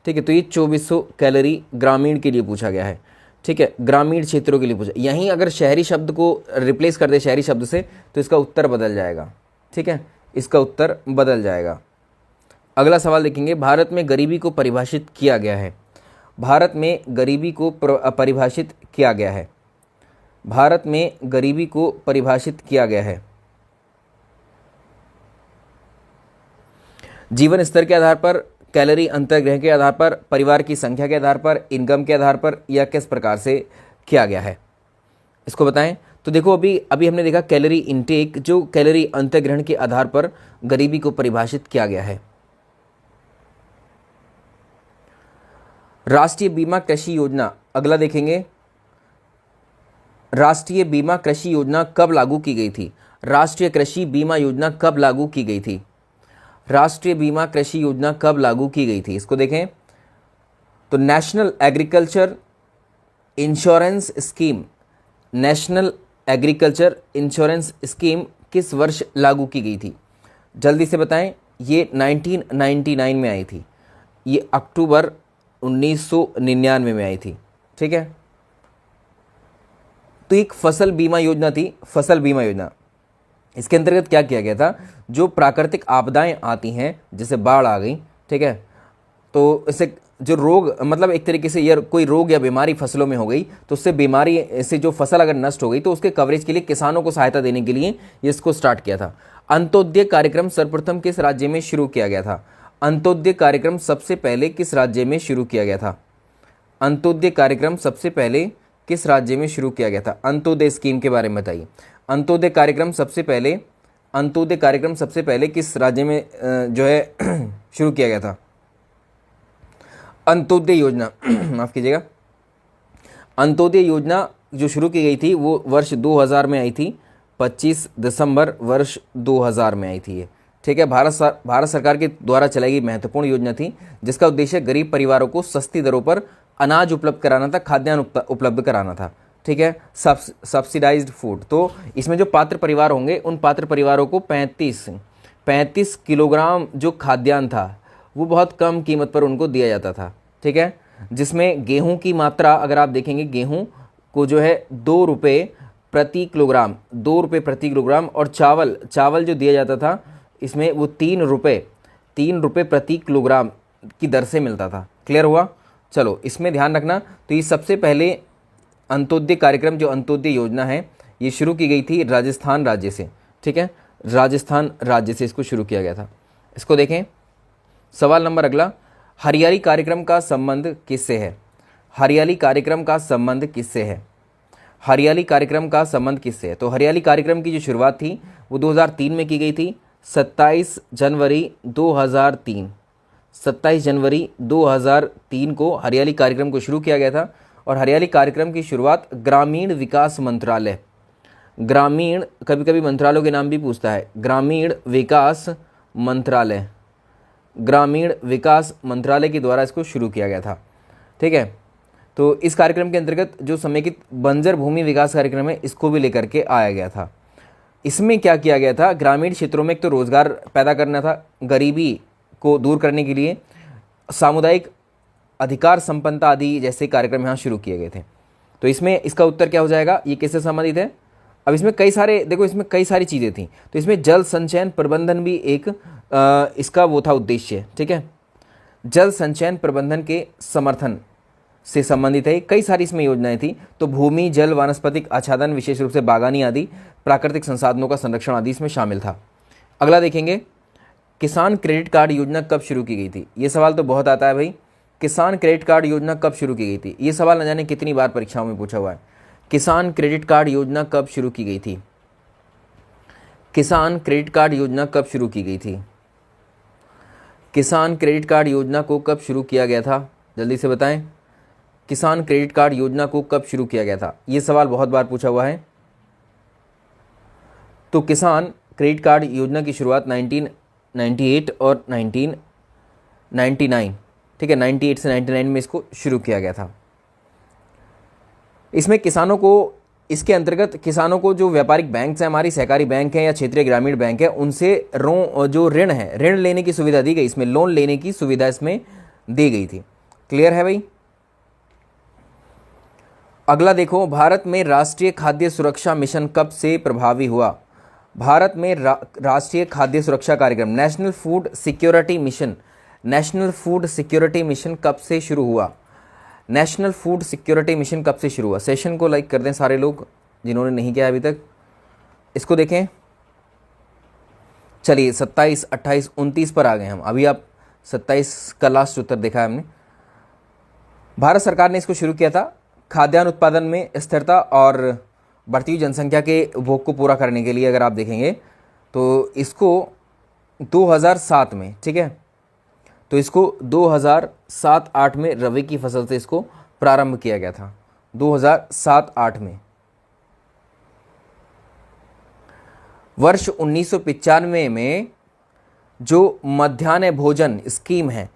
ठीक है। तो ये 2400 कैलोरी ग्रामीण के लिए पूछा गया है, ठीक है, ग्रामीण क्षेत्रों के लिए पूछा। यहीं अगर शहरी शब्द को रिप्लेस कर दे शहरी शब्द से तो इसका उत्तर बदल जाएगा, ठीक है, इसका उत्तर बदल जाएगा। अगला सवाल देखेंगे, भारत में गरीबी को परिभाषित किया गया है। भारत में गरीबी को परिभाषित किया गया है। भारत में गरीबी को परिभाषित किया गया है जीवन स्तर के आधार पर, कैलोरी अंतर्ग्रह के आधार पर, परिवार की संख्या के आधार पर, इनकम के आधार पर, या किस प्रकार से किया गया है? इसको बताएं। तो देखो, अभी हमने देखा कैलोरी इनटेक, जो कैलोरी अंतर्ग्रहण के आधार पर गरीबी को परिभाषित किया गया है। राष्ट्रीय बीमा कृषि योजना, अगला देखेंगे, राष्ट्रीय बीमा कृषि योजना कब लागू की गई थी? राष्ट्रीय कृषि बीमा योजना कब लागू की गई थी? राष्ट्रीय बीमा कृषि योजना कब लागू की गई थी? इसको देखें तो national agriculture insurance scheme, national agriculture insurance scheme किस वर्ष लागू की गई थी? जल्दी से बताएं। ये 1999 में आई थी, ये अक्टूबर 1999 में आई थी, ठीक है। तो एक फसल बीमा योजना थी, फसल बीमा योजना। इसके अंतर्गत क्या किया गया था? जो प्राकृतिक आपदाएं आती हैं, जैसे बाढ़ आ गई, ठीक है, तो इससे जो रोग, मतलब एक तरीके से यार कोई रोग या बीमारी फसलों में हो गई तो उससे बीमारी से जो फसल अगर नष्ट हो गई तो उसके कवरेज के लिए किसानों को सहायता देने के लिए ये इसको स्टार्ट किया था। अंत्योदय कार्यक्रम सर्वप्रथम किस राज्य में शुरू किया गया था? अंत्योदय कार्यक्रम सबसे पहले किस राज्य में शुरू किया गया था? अंत्योदय कार्यक्रम सबसे पहले किस राज्य में शुरू किया गया था? अंत्योदय स्कीम के बारे में बताइए। अंत्योदय कार्यक्रम सबसे पहले, अंत्योदय कार्यक्रम सबसे पहले किस राज्य में जो है शुरू किया गया था? अंत्योदय योजना माफ कीजिएगा, अंत्योदय योजना जो शुरू की गई थी वो वर्ष 2000 में आई थी, 25 दिसंबर वर्ष 2000 में आई थी ये, ठीक है। भारत सरकार के द्वारा चलाई गई महत्वपूर्ण योजना थी जिसका उद्देश्य गरीब परिवारों को सस्ती दरों पर अनाज उपलब्ध कराना था, खाद्यान्न उपलब्ध कराना था, ठीक है, सब्सिडाइज्ड फूड। तो इसमें जो पात्र परिवार होंगे उन पात्र परिवारों को 35 किलोग्राम जो खाद्यान्न था वो बहुत कम कीमत पर उनको दिया जाता था, ठीक है। जिसमें गेहूं की मात्रा अगर आप देखेंगे, गेहूं को जो है 2 रुपये प्रति किलोग्राम, 2 रुपये प्रति किलोग्राम, और चावल जो दिया जाता था इसमें वो 3 रुपये प्रति किलोग्राम की दर से मिलता था। क्लियर हुआ? चलो, इसमें ध्यान रखना। तो ये सबसे पहले अंत्योदय कार्यक्रम, जो अंत्योदय योजना है, ये शुरू की गई थी राजस्थान राज्य से, ठीक है, राजस्थान राज्य से इसको शुरू किया गया था। इसको देखें। सवाल नंबर अगला, हरियाली कार्यक्रम का संबंध किससे है? हरियाली कार्यक्रम का संबंध किससे है? हरियाली कार्यक्रम का संबंध किससे है? तो हरियाली कार्यक्रम की जो शुरुआत थी वो 2003 में की गई थी, 27 जनवरी 2003, 27 जनवरी 2003 को हरियाली कार्यक्रम को शुरू किया गया था। और हरियाली कार्यक्रम की शुरुआत ग्रामीण विकास मंत्रालय, ग्रामीण, कभी कभी मंत्रालयों के नाम भी पूछता है, ग्रामीण विकास मंत्रालय, ग्रामीण विकास मंत्रालय के द्वारा इसको शुरू किया गया था। ठीक है, तो इस कार्यक्रम के अंतर्गत जो समेकित बंजर भूमि विकास कार्यक्रम है इसको भी लेकर के आया गया था। इसमें क्या किया गया था, ग्रामीण क्षेत्रों में एक तो रोजगार पैदा करना था, गरीबी को दूर करने के लिए सामुदायिक अधिकार संपन्नता आदि जैसे कार्यक्रम यहाँ शुरू किए गए थे। तो इसमें इसका उत्तर क्या हो जाएगा, ये किससे संबंधित है। अब इसमें कई सारे देखो, इसमें कई सारी चीज़ें थी, तो इसमें जल संचयन प्रबंधन भी एक इसका वो था उद्देश्य। ठीक है, जल संचयन प्रबंधन के समर्थन से संबंधित है, कई सारी इसमें योजनाएं थी। तो भूमि जल वानस्पतिक आच्छादन, विशेष रूप से बागानी आदि, प्राकृतिक संसाधनों का संरक्षण आदि इसमें शामिल था। अगला देखेंगे, किसान क्रेडिट कार्ड योजना कब शुरू की गई थी। ये सवाल तो बहुत आता है भाई, किसान क्रेडिट कार्ड योजना कब शुरू की गई थी। ये सवाल न जाने कितनी बार परीक्षाओं में पूछा हुआ है। किसान क्रेडिट कार्ड योजना कब शुरू की गई थी, किसान क्रेडिट कार्ड योजना कब शुरू की गई थी, किसान क्रेडिट कार्ड योजना को कब शुरू किया गया था, जल्दी से बताएं। किसान क्रेडिट कार्ड योजना को कब शुरू किया गया था, ये सवाल बहुत बार पूछा हुआ है। तो किसान क्रेडिट कार्ड योजना की शुरुआत 1998 और 1999, ठीक है, 98 से 99 में इसको शुरू किया गया था। इसमें किसानों को, इसके अंतर्गत किसानों को जो व्यापारिक बैंक हैं, हमारी सहकारी बैंक हैं या क्षेत्रीय ग्रामीण बैंक है, उनसे जो ऋण है, ऋण लेने की सुविधा दी गई, इसमें लोन लेने की सुविधा इसमें दी गई थी। क्लियर है भाई। अगला देखो, भारत में राष्ट्रीय खाद्य सुरक्षा मिशन कब से प्रभावी हुआ। भारत में राष्ट्रीय खाद्य सुरक्षा कार्यक्रम national food security mission, national food security mission कब से शुरू हुआ, नेशनल फूड सिक्योरिटी मिशन कब से शुरू हुआ। सेशन को लाइक कर दें सारे लोग जिन्होंने नहीं किया अभी तक। इसको देखें, चलिए 27, 28, 29 पर आ गए हम। अभी आप 27 का लास्ट उत्तर देखा है हमने। भारत सरकार ने इसको शुरू किया था खाद्यान्न उत्पादन में स्थिरता और बढ़ती हुई जनसंख्या के उपभोग को पूरा करने के लिए। अगर आप देखेंगे तो इसको 2007 में, ठीक है, तो इसको 2007-8 में रबी की फसल से इसको प्रारंभ किया गया था, 2007-8 में। वर्ष 1995 में जो मध्याह्न भोजन स्कीम है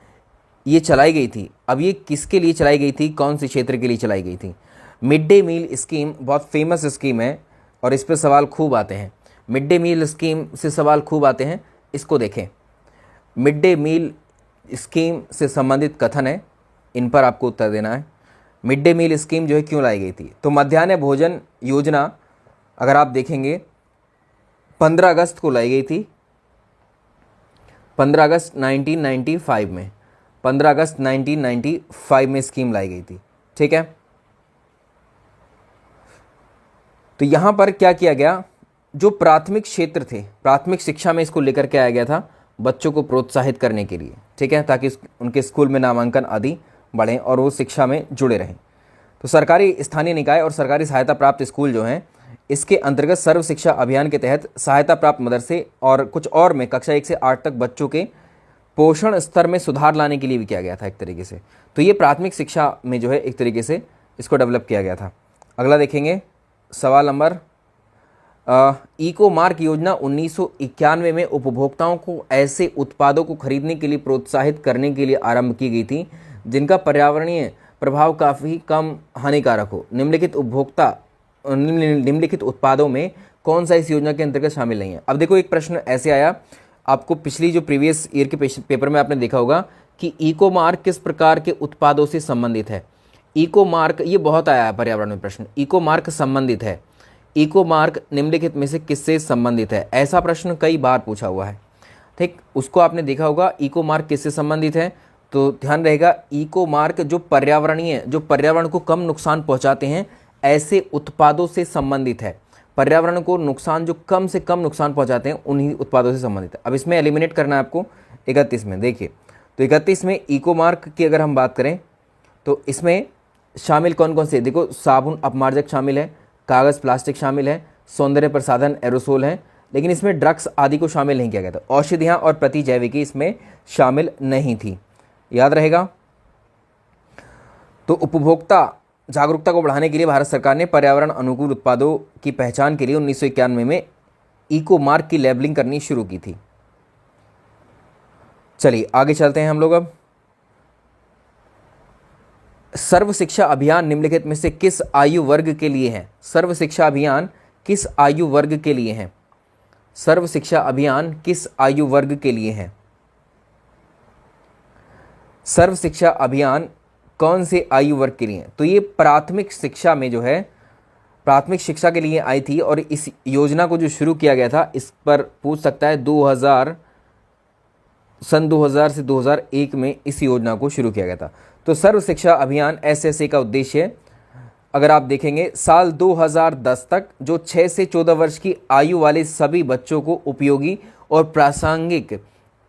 ये चलाई गई थी। अब ये किसके लिए चलाई गई थी, कौन से क्षेत्र के लिए चलाई गई थी। मिड डे मील स्कीम बहुत फेमस स्कीम है और इस पर सवाल खूब आते हैं। मिड डे मील स्कीम से सवाल खूब आते हैं। इसको देखें, मिड डे मील स्कीम से संबंधित कथन है, इन पर आपको उत्तर देना है। मिड डे मील स्कीम जो है क्यों लाई गई थी। तो मध्याह्न भोजन योजना अगर आप देखेंगे 15 अगस्त को लाई गई थी, 15 अगस्त 1995 में, 15 अगस्त 1995 में स्कीम लाई गई थी। ठीक है, तो यहां पर क्या किया गया, जो प्राथमिक क्षेत्र थे, प्राथमिक शिक्षा में इसको लेकर के आया गया था बच्चों को प्रोत्साहित करने के लिए। ठीक है, ताकि उनके स्कूल में नामांकन आदि बढ़ें और वो शिक्षा में जुड़े रहें। तो सरकारी स्थानीय निकाय और सरकारी सहायता प्राप्त स्कूल जो हैं, इसके अंतर्गत सर्व शिक्षा अभियान के तहत सहायता प्राप्त मदरसे और कुछ और में कक्षा 1 से 8 तक बच्चों के पोषण स्तर में सुधार लाने के लिए भी किया गया था एक तरीके से। तो ये प्राथमिक शिक्षा में जो है एक तरीके से इसको डेवलप किया गया था। अगला देखेंगे सवाल नंबर, इको मार्क योजना 1991 में उपभोक्ताओं को ऐसे उत्पादों को खरीदने के लिए प्रोत्साहित करने के लिए आरंभ की गई थी जिनका पर्यावरणीय प्रभाव काफ़ी कम हानिकारक हो। निम्नलिखित उत्पादों में कौन सा इस योजना के अंतर्गत शामिल नहीं है। अब देखो, एक प्रश्न ऐसे आया आपको पिछली जो प्रीवियस ईयर के पेपर में आपने देखा होगा कि इको मार्क किस प्रकार के उत्पादों से संबंधित है। इको मार्क ये बहुत आया है पर्यावरण में प्रश्न, इको मार्क संबंधित है, इको मार्क निम्नलिखित में से किससे संबंधित है, ऐसा प्रश्न कई बार पूछा हुआ है। ठीक, उसको आपने देखा होगा इको मार्क किससे संबंधित है। तो ध्यान रहेगा, इको मार्क जो पर्यावरणीय, जो पर्यावरण को कम नुकसान पहुंचाते हैं ऐसे उत्पादों से संबंधित है। पर्यावरण को नुकसान, जो कम से कम नुकसान पहुंचाते हैं उन्हीं उत्पादों से संबंधित है। अब इसमें एलिमिनेट करना है आपको 31 में। देखिए, तो 31 में इको मार्क की अगर हम बात करें तो इसमें शामिल कौन कौन से, देखो साबुन अपमार्जक शामिल है, कागज़ प्लास्टिक शामिल है, सौंदर्य प्रसाधन एरोसोल है, लेकिन इसमें ड्रग्स आदि को शामिल नहीं किया गया था। औषधियाँ और प्रतिजैविकी इसमें शामिल नहीं थी, याद रहेगा। तो उपभोक्ता जागरूकता को बढ़ाने के लिए भारत सरकार ने पर्यावरण अनुकूल उत्पादों की पहचान के लिए 1991 में इको मार्क की लेबलिंग करनी शुरू की थी। चलिए आगे चलते हैं हम लोग। अब सर्व शिक्षा अभियान निम्नलिखित में से किस आयु वर्ग के लिए है? सर्व शिक्षा अभियान किस आयु वर्ग के लिए है? सर्व शिक्षा अभियान किस आयु वर्ग के लिए है? सर्व शिक्षा अभियान कौन से आयु वर्ग के लिए? तो ये प्राथमिक शिक्षा में जो है, प्राथमिक शिक्षा के लिए आई थी और इस योजना को जो शुरू किया गया था, इस पर पूछ सकता है, सन 2000 से 2001 में इस योजना को शुरू किया गया था। तो सर्व शिक्षा अभियान एसएसए का उद्देश्य, अगर आप देखेंगे, साल 2010 तक जो 6 से 14 वर्ष की आयु वाले सभी बच्चों को उपयोगी और प्रासंगिक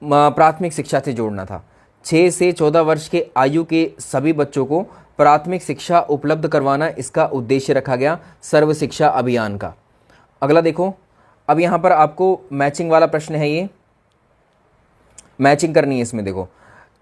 प्राथमिक शिक्षा से जोड़ना था। 6 से 14 वर्ष के आयु के सभी बच्चों को प्राथमिक शिक्षा उपलब्ध करवाना इसका उद्देश्य रखा गया सर्व शिक्षा अभियान का। अगला देखो, अब यहाँ पर आपको मैचिंग वाला प्रश्न है, ये मैचिंग करनी है। इसमें देखो,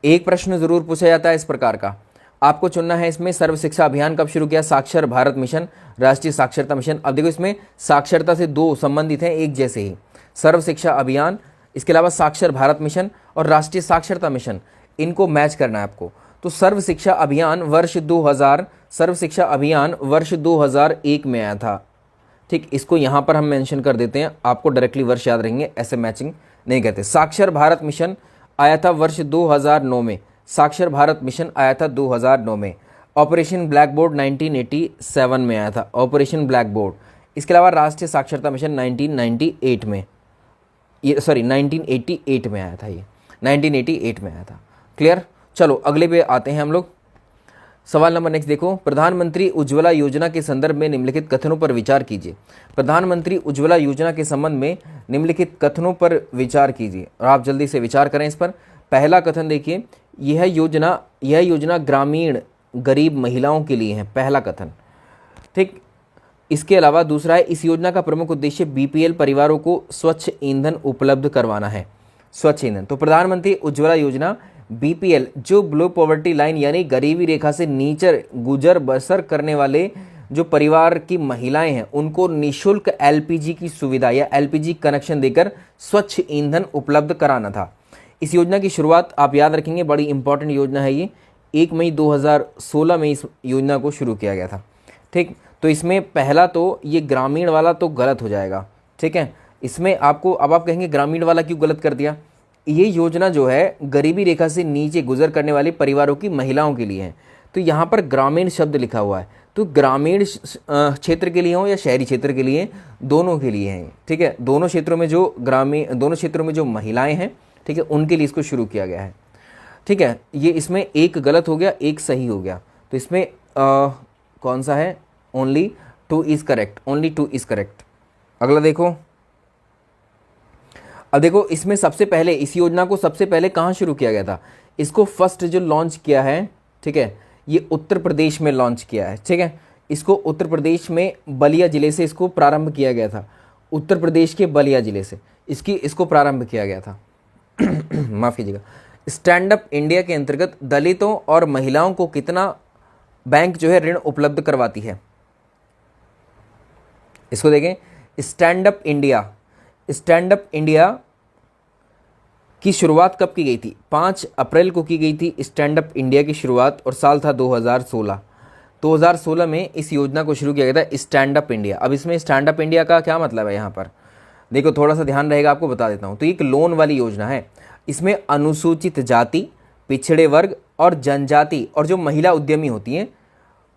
एक प्रश्न जरूर पूछा जाता है इस प्रकार का, आपको चुनना है इसमें सर्व शिक्षा अभियान कब शुरू किया? साक्षर भारत मिशन, राष्ट्रीय साक्षरता मिशन। अब देखो, इसमें साक्षरता से दो संबंधित हैं, एक जैसे ही, सर्व शिक्षा अभियान, इसके अलावा साक्षर भारत मिशन और राष्ट्रीय साक्षरता मिशन, इनको मैच करना है आपको। तो सर्व शिक्षा अभियान वर्ष 2000, सर्व शिक्षा अभियान वर्ष 2001 में आया था। ठीक, इसको यहाँ पर हम मेंशन कर देते हैं, आपको डायरेक्टली वर्ष याद रहेंगे, ऐसे मैचिंग नहीं करते। साक्षर भारत मिशन आया था वर्ष 2009 में, साक्षर भारत मिशन आया था 2009 में। ऑपरेशन ब्लैक बोर्ड 1987 में आया था, ऑपरेशन ब्लैक बोर्ड। इसके अलावा राष्ट्रीय साक्षरता मिशन 1998 में, ये 1988 में आया था, ये 1988 में आया था। क्लियर? चलो अगले पे आते हैं हम लोग। सवाल नंबर नेक्स्ट देखो, प्रधानमंत्री उज्ज्वला योजना के संदर्भ में निम्नलिखित कथनों पर विचार कीजिए। प्रधानमंत्री उज्ज्वला योजना के संबंध में निम्नलिखित कथनों पर विचार कीजिए, और आप जल्दी से विचार करें इस पर। पहला कथन देखिए, यह योजना ग्रामीण गरीब महिलाओं के लिए है, पहला कथन। ठीक, इसके अलावा दूसरा है, इस योजना का प्रमुख उद्देश्य बीपीएल परिवारों को स्वच्छ ईंधन उपलब्ध करवाना है, स्वच्छ ईंधन। तो प्रधानमंत्री उज्ज्वला योजना बीपीएल, जो बिलो पॉवर्टी लाइन यानी गरीबी रेखा से नीचे गुजर बसर करने वाले जो परिवार की महिलाएं हैं, उनको निःशुल्क एलपीजी की सुविधा या एलपीजी कनेक्शन देकर स्वच्छ ईंधन उपलब्ध कराना था। इस योजना की शुरुआत आप याद रखेंगे, बड़ी इंपॉर्टेंट योजना है ये, 1 मई 2016 में इस योजना को शुरू किया गया था। ठीक, तो इसमें पहला तो ये ग्रामीण वाला तो गलत हो जाएगा। ठीक है, इसमें आपको, अब आप कहेंगे ग्रामीण वाला क्यों गलत कर दिया? ये योजना जो है गरीबी रेखा से नीचे गुजर करने वाले परिवारों की महिलाओं के लिए है, तो यहाँ पर ग्रामीण शब्द लिखा हुआ है, तो ग्रामीण क्षेत्र के लिए हो या शहरी क्षेत्र के लिए, दोनों के लिए हैं। ठीक है, दोनों क्षेत्रों में जो दोनों क्षेत्रों में जो महिलाएं हैं, ठीक है, उनके लिए इसको शुरू किया गया है। ठीक है, ये इसमें एक गलत हो गया, एक सही हो गया, तो इसमें कौन सा है? Only 2 is correct, only 2 is correct. अगला देखो, अब देखो, इसमें सबसे पहले इस योजना को सबसे पहले कहाँ शुरू किया गया था? इसको फर्स्ट जो लॉन्च किया है, ठीक है, ये उत्तर प्रदेश में लॉन्च किया है। ठीक है, इसको उत्तर प्रदेश में बलिया जिले से इसको प्रारंभ किया गया था, उत्तर प्रदेश के बलिया जिले से इसको प्रारंभ किया गया था। माफ़ कीजिएगा। स्टैंड अप इंडिया के अंतर्गत दलितों और महिलाओं को कितना बैंक जो है ऋण उपलब्ध करवाती है? इसको देखें, स्टैंड अप इंडिया की शुरुआत कब की गई थी? 5 अप्रैल को की गई थी स्टैंड अप इंडिया की शुरुआत, और साल था 2016। 2016 में इस योजना को शुरू किया गया था, स्टैंड अप इंडिया। अब इसमें स्टैंड अप इंडिया का क्या मतलब है? यहाँ पर देखो, थोड़ा सा ध्यान रहेगा, आपको बता देता हूँ। तो एक लोन वाली योजना है, इसमें अनुसूचित जाति, पिछड़े वर्ग और जनजाति और जो महिला उद्यमी होती हैं,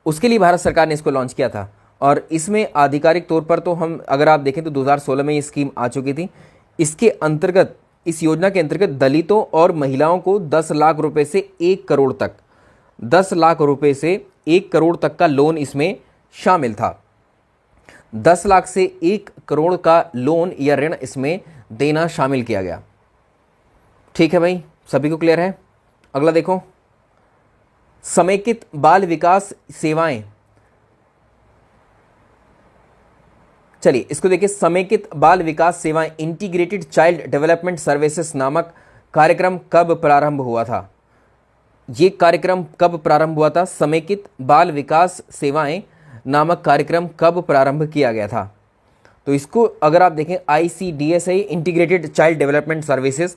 उसके लिए भारत सरकार ने इसको लॉन्च किया था। और इसमें आधिकारिक तौर पर तो हम अगर आप देखें तो 2016 में ये स्कीम आ चुकी थी। इसके अंतर्गत, इस योजना के अंतर्गत दलितों और महिलाओं को 10 लाख रुपए से 1 करोड़ तक, 10 लाख रुपए से 1 करोड़ तक का लोन इसमें शामिल था। 10 लाख से 1 करोड़ का लोन या ऋण इसमें देना शामिल किया गया। ठीक है भाई, सभी को क्लियर है? अगला देखो, समेकित बाल विकास सेवाएं। चलिए इसको देखिए, समेकित बाल विकास सेवाएं इंटीग्रेटेड चाइल्ड डेवलपमेंट सर्विसेज नामक कार्यक्रम कब प्रारंभ हुआ था? ये कार्यक्रम कब प्रारंभ हुआ था? समेकित बाल विकास सेवाएं नामक कार्यक्रम कब प्रारंभ किया गया था? तो इसको अगर आप देखें, ICDSI integrated child development services,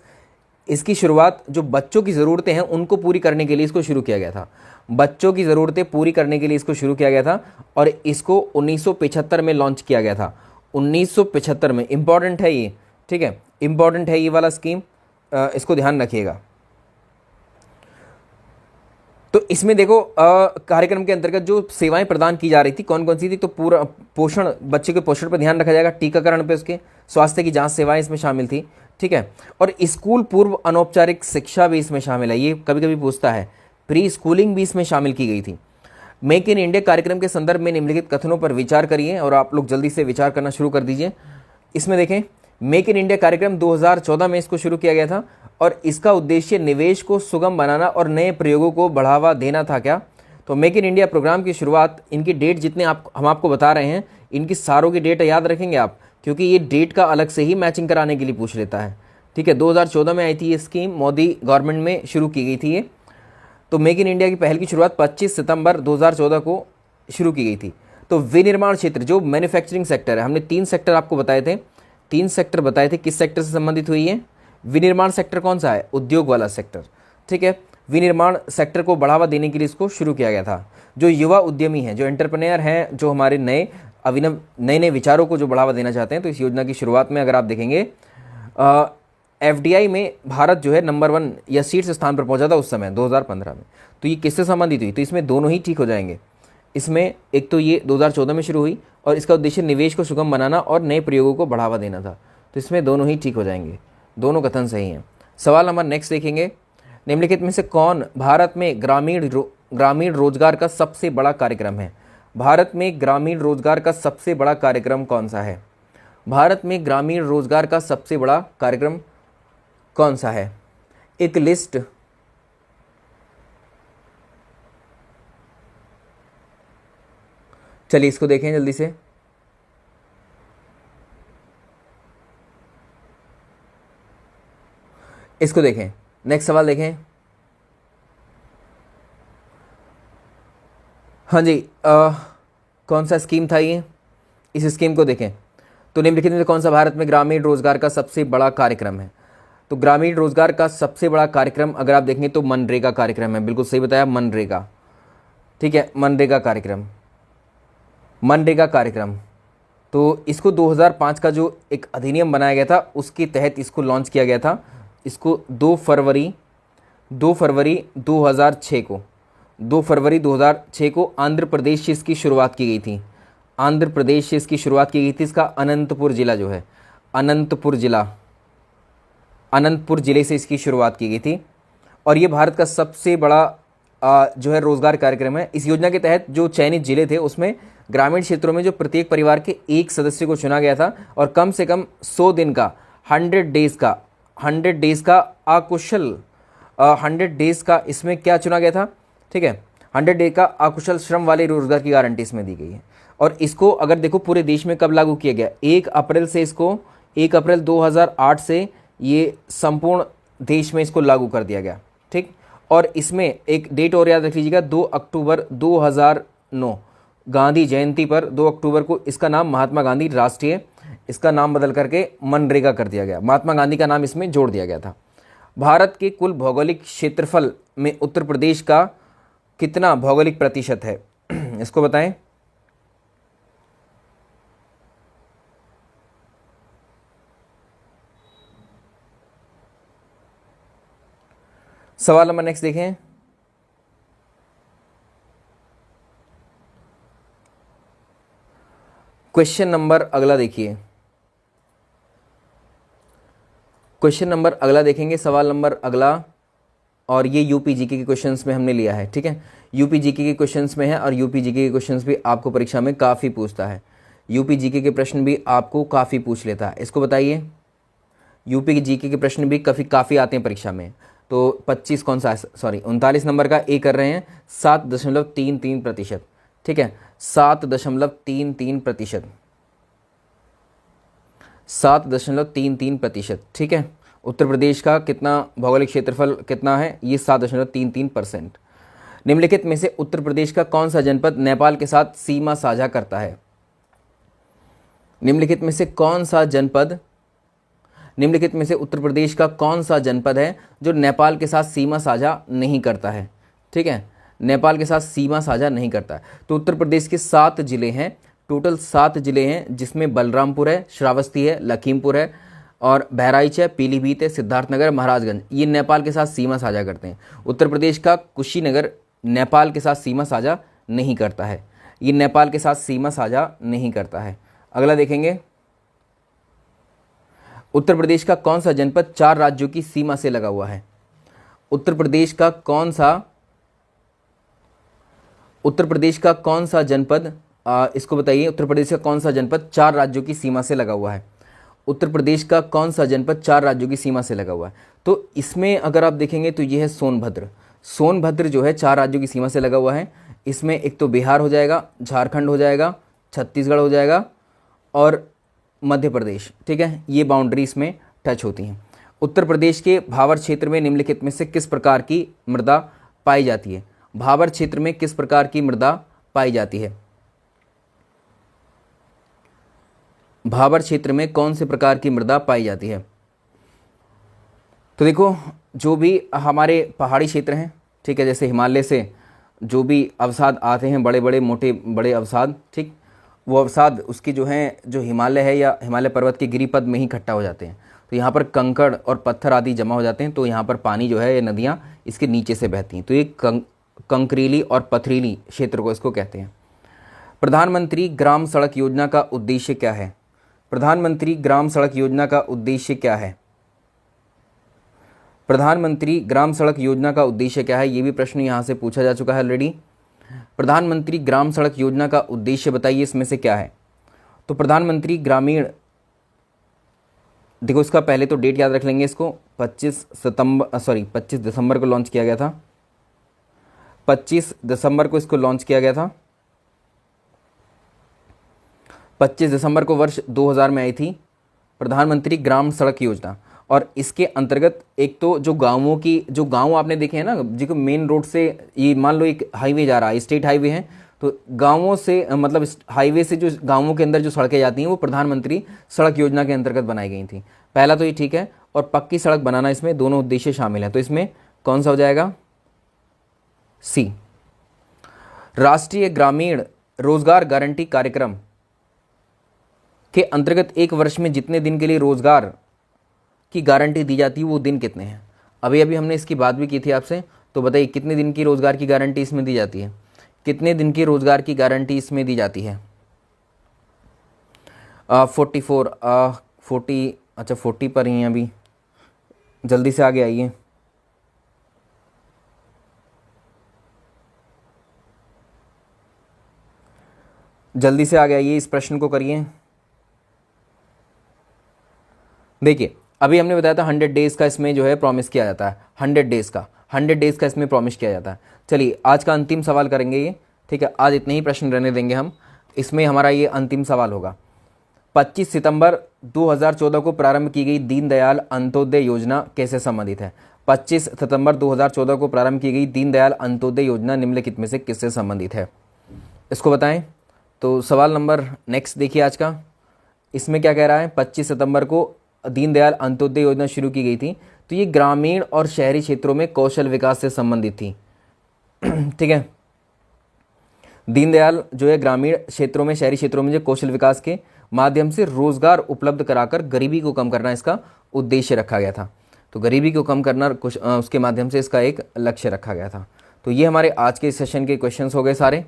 इसकी शुरुआत जो बच्चों की ज़रूरतें हैं उनको पूरी करने के लिए इसको शुरू किया गया था। बच्चों की ज़रूरतें पूरी करने के लिए इसको शुरू किया गया था और इसको 1975 में लॉन्च किया गया था। 1975 में, इंपॉर्टेंट है ये, ठीक है, इंपॉर्टेंट है ये वाला स्कीम, इसको ध्यान रखिएगा। तो इसमें देखो कार्यक्रम के अंतर्गत जो सेवाएं प्रदान की जा रही थी कौन कौन सी थी, तो पूरा पोषण, बच्चे के पोषण पर ध्यान रखा जाएगा, टीकाकरण पे उसके, स्वास्थ्य की जांच सेवाएं इसमें शामिल थी, ठीक है, और स्कूल पूर्व अनौपचारिक शिक्षा भी इसमें शामिल है, ये कभी कभी पूछता है, प्री स्कूलिंग भी इसमें शामिल की गई थी। मेक इन इंडिया कार्यक्रम के संदर्भ में निम्नलिखित कथनों पर विचार करिए और आप लोग जल्दी से विचार करना शुरू कर दीजिए। इसमें देखें, मेक इन इंडिया कार्यक्रम 2014 में इसको शुरू किया गया था और इसका उद्देश्य निवेश को सुगम बनाना और नए प्रयोगों को बढ़ावा देना था। क्या? तो मेक इन इंडिया प्रोग्राम की शुरुआत, इनकी डेट जितने हम आपको बता रहे हैं, इनकी सारों की डेट याद रखेंगे आप, क्योंकि ये डेट का अलग से ही मैचिंग कराने के लिए पूछ लेता है, ठीक है। 2014 में आई थी ये स्कीम, मोदी गवर्नमेंट में शुरू की गई थी ये। तो मेक इन इंडिया की पहल की शुरुआत 25 सितंबर 2014 को शुरू की गई थी। तो विनिर्माण क्षेत्र, जो मैन्युफैक्चरिंग सेक्टर है, हमने 3 सेक्टर आपको बताए थे, 3 सेक्टर बताए थे, किस सेक्टर से संबंधित हुई है? विनिर्माण सेक्टर कौन सा है? उद्योग वाला सेक्टर, ठीक है। विनिर्माण सेक्टर को बढ़ावा देने के लिए इसको शुरू किया गया था। जो युवा उद्यमी हैं, जो एंटरप्रेन्योर हैं, जो हमारे नए अभिनव नए विचारों को जो बढ़ावा देना चाहते हैं, तो इस योजना की शुरुआत में अगर आप देखेंगे FDI में भारत जो है नंबर 1 या शीर्ष स्थान पर पहुंचा था उस समय 2015 में। तो ये किससे संबंधित हुई? तो इसमें दोनों ही ठीक हो जाएंगे। इसमें एक तो ये 2014 में शुरू हुई और इसका उद्देश्य निवेश को सुगम बनाना और नए प्रयोगों को बढ़ावा देना था। तो इसमें दोनों ही ठीक हो जाएंगे, दोनों कथन सही हैं। सवाल नंबर नेक्स्ट देखेंगे, निम्नलिखित में से कौन भारत में ग्रामीण रोजगार का सबसे बड़ा कार्यक्रम है? भारत में ग्रामीण रोजगार का सबसे बड़ा कार्यक्रम कौन सा है? भारत में ग्रामीण रोजगार का सबसे बड़ा कार्यक्रम कौन सा है? एक लिस्ट, चलिए इसको देखें जल्दी से। इसको देखें, नेक्स्ट सवाल देखें। हाँ जी, कौन सा स्कीम था ये? इस स्कीम को देखें तो निम्नलिखित में से कौन सा भारत में ग्रामीण रोजगार का सबसे बड़ा कार्यक्रम है? तो ग्रामीण रोजगार का सबसे बड़ा कार्यक्रम अगर आप देखेंगे तो मनरेगा कार्यक्रम है। बिल्कुल सही बताया, मनरेगा, ठीक है, मनरेगा कार्यक्रम, मनरेगा कार्यक्रम। तो इसको 2005 का जो एक अधिनियम बनाया गया था उसके तहत इसको लॉन्च किया गया था। इसको 2 फरवरी 2006 को 2 फरवरी 2006 को आंध्र प्रदेश से इसकी शुरुआत की गई थी। आंध्र प्रदेश से इसकी शुरुआत की गई थी। इसका अनंतपुर जिला जो है, अनंतपुर जिले से इसकी शुरुआत की गई थी और ये भारत का सबसे बड़ा जो है रोजगार कार्यक्रम है। इस योजना के तहत जो चयनित जिले थे उसमें ग्रामीण क्षेत्रों में जो प्रत्येक परिवार के एक सदस्य को चुना गया था और कम से कम 100 दिन का 100 डेज का अकुशल 100 डेज का इसमें क्या चुना गया था, ठीक है, 100 डे का अकुशल श्रम वाले रोजगार की गारंटी इसमें दी गई है। और इसको अगर देखो पूरे देश में कब लागू किया गया? 1 अप्रैल से इसको 1 अप्रैल 2008 से ये संपूर्ण देश में इसको लागू कर दिया गया, ठीक। और इसमें एक डेट और याद रख लीजिएगा, 2 अक्टूबर 2009 गांधी जयंती पर 2 अक्टूबर को इसका नाम महात्मा गांधी राष्ट्रीय, इसका नाम बदल करके मनरेगा कर दिया गया। महात्मा गांधी का नाम इसमें जोड़ दिया गया था। भारत के कुल भौगोलिक क्षेत्रफल में उत्तर प्रदेश का कितना भौगोलिक प्रतिशत है? इसको बताएं। सवाल नंबर नेक्स्ट देखें। क्वेश्चन नंबर अगला देखिए, क्वेश्चन नंबर अगला देखेंगे, सवाल नंबर अगला, और ये यूपी जीके के क्वेश्चंस में हमने लिया है, ठीक है, यूपी जीके के क्वेश्चंस में है और यूपी जीके के क्वेश्चंस भी आपको परीक्षा में काफ़ी पूछता है। यूपी जीके के प्रश्न भी आपको काफ़ी पूछ लेता है। इसको बताइए, यूपी के जीके के प्रश्न भी काफ़ी आते हैं परीक्षा में। तो 25 कौन सा, सॉरी 39 नंबर का ए कर रहे हैं, 7.33%, ठीक है, 7.33%, 7.33%, ठीक है। उत्तर प्रदेश का कितना भौगोलिक क्षेत्रफल कितना है? ये 7.33%। निम्नलिखित में से उत्तर प्रदेश का कौन सा जनपद नेपाल के साथ सीमा साझा करता है? निम्नलिखित में से कौन सा जनपद निम्नलिखित में से उत्तर प्रदेश का कौन सा जनपद है जो नेपाल के साथ सीमा साझा नहीं करता है? ठीक है, नेपाल के साथ सीमा साझा नहीं करता है। तो उत्तर प्रदेश के 7 जिले हैं, टोटल 7 जिले हैं, जिसमें बलरामपुर है, श्रावस्ती है, लखीमपुर है और बहराइच है, पीलीभीत है, सिद्धार्थनगर, महाराजगंज, ये नेपाल के साथ सीमा साझा करते हैं। उत्तर प्रदेश का कुशीनगर नेपाल के साथ सीमा साझा नहीं करता है, ये नेपाल के साथ सीमा साझा नहीं करता है। अगला देखेंगे, उत्तर प्रदेश का कौन सा जनपद 4 राज्यों की सीमा से लगा हुआ है? उत्तर प्रदेश का कौन सा जनपद, इसको बताइए, उत्तर प्रदेश का कौन सा जनपद 4 राज्यों की सीमा से लगा हुआ है? उत्तर प्रदेश का कौन सा जनपद 4 राज्यों की सीमा से लगा हुआ है? तो इसमें अगर आप देखेंगे तो यह है सोनभद्र। सोनभद्र जो है 4 राज्यों की सीमा से लगा हुआ है। इसमें एक तो बिहार हो जाएगा, झारखंड हो जाएगा, छत्तीसगढ़ हो जाएगा और मध्य प्रदेश। ठीक है, ये बाउंड्री इसमें टच होती हैं। उत्तर प्रदेश के भावर क्षेत्र में निम्नलिखित में से किस प्रकार की मृदा पाई जाती है? भावर क्षेत्र में किस प्रकार की मृदा पाई जाती है? भावर क्षेत्र में कौन से प्रकार की मृदा पाई जाती है? तो देखो, जो भी हमारे पहाड़ी क्षेत्र हैं, ठीक है, जैसे हिमालय से जो भी अवसाद आते हैं, बड़े बड़े मोटे बड़े अवसाद, ठीक, वो अवसाद उसके जो हैं, जो हिमालय है या हिमालय पर्वत के गिरिपथ में ही इकट्ठा हो जाते हैं। तो यहाँ पर कंकड़ और पत्थर आदि जमा हो जाते हैं, तो यहाँ पर पानी जो है, ये नदियाँ इसके नीचे से बहती हैं। तो ये कंकरीली और पथरीली क्षेत्र को इसको कहते हैं। प्रधानमंत्री ग्राम सड़क योजना का उद्देश्य क्या है? प्रधानमंत्री ग्राम सड़क योजना का उद्देश्य क्या है? प्रधानमंत्री ग्राम सड़क योजना का उद्देश्य क्या है? ये भी प्रश्न यहाँ से पूछा जा चुका है ऑलरेडी। प्रधानमंत्री ग्राम सड़क योजना का उद्देश्य बताइए, इसमें से क्या है? तो प्रधानमंत्री ग्रामीण, देखो इसका पहले तो डेट याद रख लेंगे, इसको 25 दिसंबर को लॉन्च किया गया था। 25 दिसंबर को इसको लॉन्च किया गया था। 25 दिसंबर को वर्ष 2000 में आई थी प्रधानमंत्री ग्राम सड़क योजना। और इसके अंतर्गत एक तो जो गांव आपने देखे हैं ना, जो मेन रोड से, ये मान लो एक हाईवे जा रहा है, स्टेट हाईवे है, तो गांवों से मतलब हाईवे से जो गांवों के अंदर जो सड़कें जाती हैं वो प्रधानमंत्री सड़क योजना के अंतर्गत बनाई गई थी। पहला तो ये ठीक है, और पक्की सड़क बनाना, इसमें दोनों उद्देश्य शामिल हैं। तो इसमें कौन सा हो जाएगा? सी। राष्ट्रीय ग्रामीण रोजगार गारंटी कार्यक्रम के अंतर्गत एक वर्ष में जितने दिन के लिए रोजगार की गारंटी दी जाती है वो दिन कितने हैं? अभी हमने इसकी बात भी की थी आपसे, तो बताइए कितने दिन की रोजगार की गारंटी इसमें दी जाती है? कितने दिन की रोजगार की गारंटी इसमें दी जाती है? 40 अच्छा 40 पर ही हैं अभी, जल्दी से आगे आइए। जल्दी से आगे आइए, इस प्रश्न को करिए। देखिए, अभी हमने बताया था 100 डेज का इसमें जो है प्रॉमिस किया जाता है, 100 डेज का इसमें प्रॉमिस किया जाता है। चलिए आज का अंतिम सवाल करेंगे ये, ठीक है, आज इतने ही प्रश्न रहने देंगे हम। इसमें हमारा ये अंतिम सवाल होगा। 25 सितंबर 2014 को प्रारंभ की गई दीनदयाल अंत्योदय योजना कैसे संबंधित है? 25 सितंबर 2014 को प्रारंभ की गई दीनदयाल अंत्योदय योजना निम्नलिखित में से किससे संबंधित है? इसको बताएं। तो सवाल नंबर नेक्स्ट देखिए आज का, इसमें क्या कह रहा है? 25 सितंबर को दीनदयाल अंत्योदय योजना शुरू की गई थी, तो ये ग्रामीण और शहरी क्षेत्रों में कौशल विकास से संबंधित थी। ठीक है, दीनदयाल जो है ग्रामीण क्षेत्रों में, शहरी क्षेत्रों में जो कौशल विकास के माध्यम से रोजगार उपलब्ध कराकर गरीबी को कम करना इसका उद्देश्य रखा गया था। तो गरीबी को कम करना उसके माध्यम से इसका एक लक्ष्य रखा गया था। तो ये हमारे आज के सेशन के क्वेश्चंस हो गए सारे।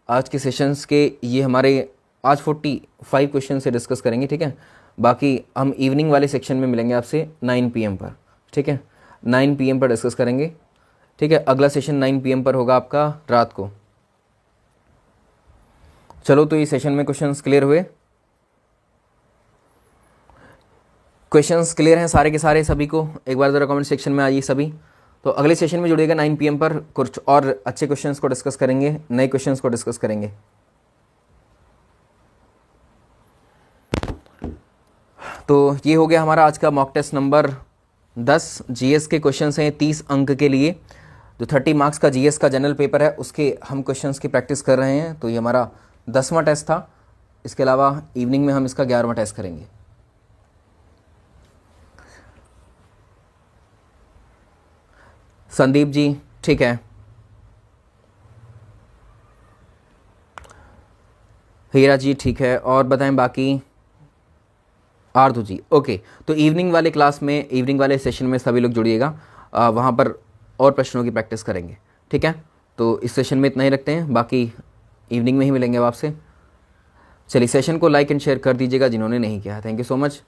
आज के सेशंस के ये हमारे आज 45 क्वेश्चन से डिस्कस करेंगे, ठीक है। बाकी हम इवनिंग वाले सेक्शन में मिलेंगे आपसे 9 PM पर, ठीक है, 9 PM पर डिस्कस करेंगे, ठीक है। अगला सेशन 9 PM पर होगा आपका रात को। चलो, तो ये सेशन में क्वेश्चंस क्लियर हुए? क्वेश्चंस क्लियर हैं सारे के सारे सभी को? एक बार ज़रा कमेंट सेक्शन में आइए सभी। तो अगले सेशन में जुड़ेगा 9 PM पर, कुछ और अच्छे क्वेश्चंस को डिस्कस करेंगे, नए क्वेश्चंस को डिस्कस करेंगे। तो ये हो गया हमारा आज का मॉक टेस्ट नंबर 10। जीएस के क्वेश्चंस हैं 30 अंक के लिए। जो 30 मार्क्स का जीएस का जनरल पेपर है उसके हम क्वेश्चंस की प्रैक्टिस कर रहे हैं। तो ये हमारा 10वां टेस्ट था। इसके अलावा इवनिंग में हम इसका 11वां टेस्ट करेंगे। संदीप जी ठीक है, हीरा जी ठीक है, और बताएं बाकी। आरतू जी ओके। तो इवनिंग वाले क्लास में, इवनिंग वाले सेशन में सभी लोग जुड़िएगा, वहाँ पर और प्रश्नों की प्रैक्टिस करेंगे। ठीक है, तो इस सेशन में इतना ही रखते हैं, बाकी इवनिंग में ही मिलेंगे अब आपसे। चलिए सेशन को लाइक एंड शेयर कर दीजिएगा जिन्होंने नहीं किया। Thank you so much.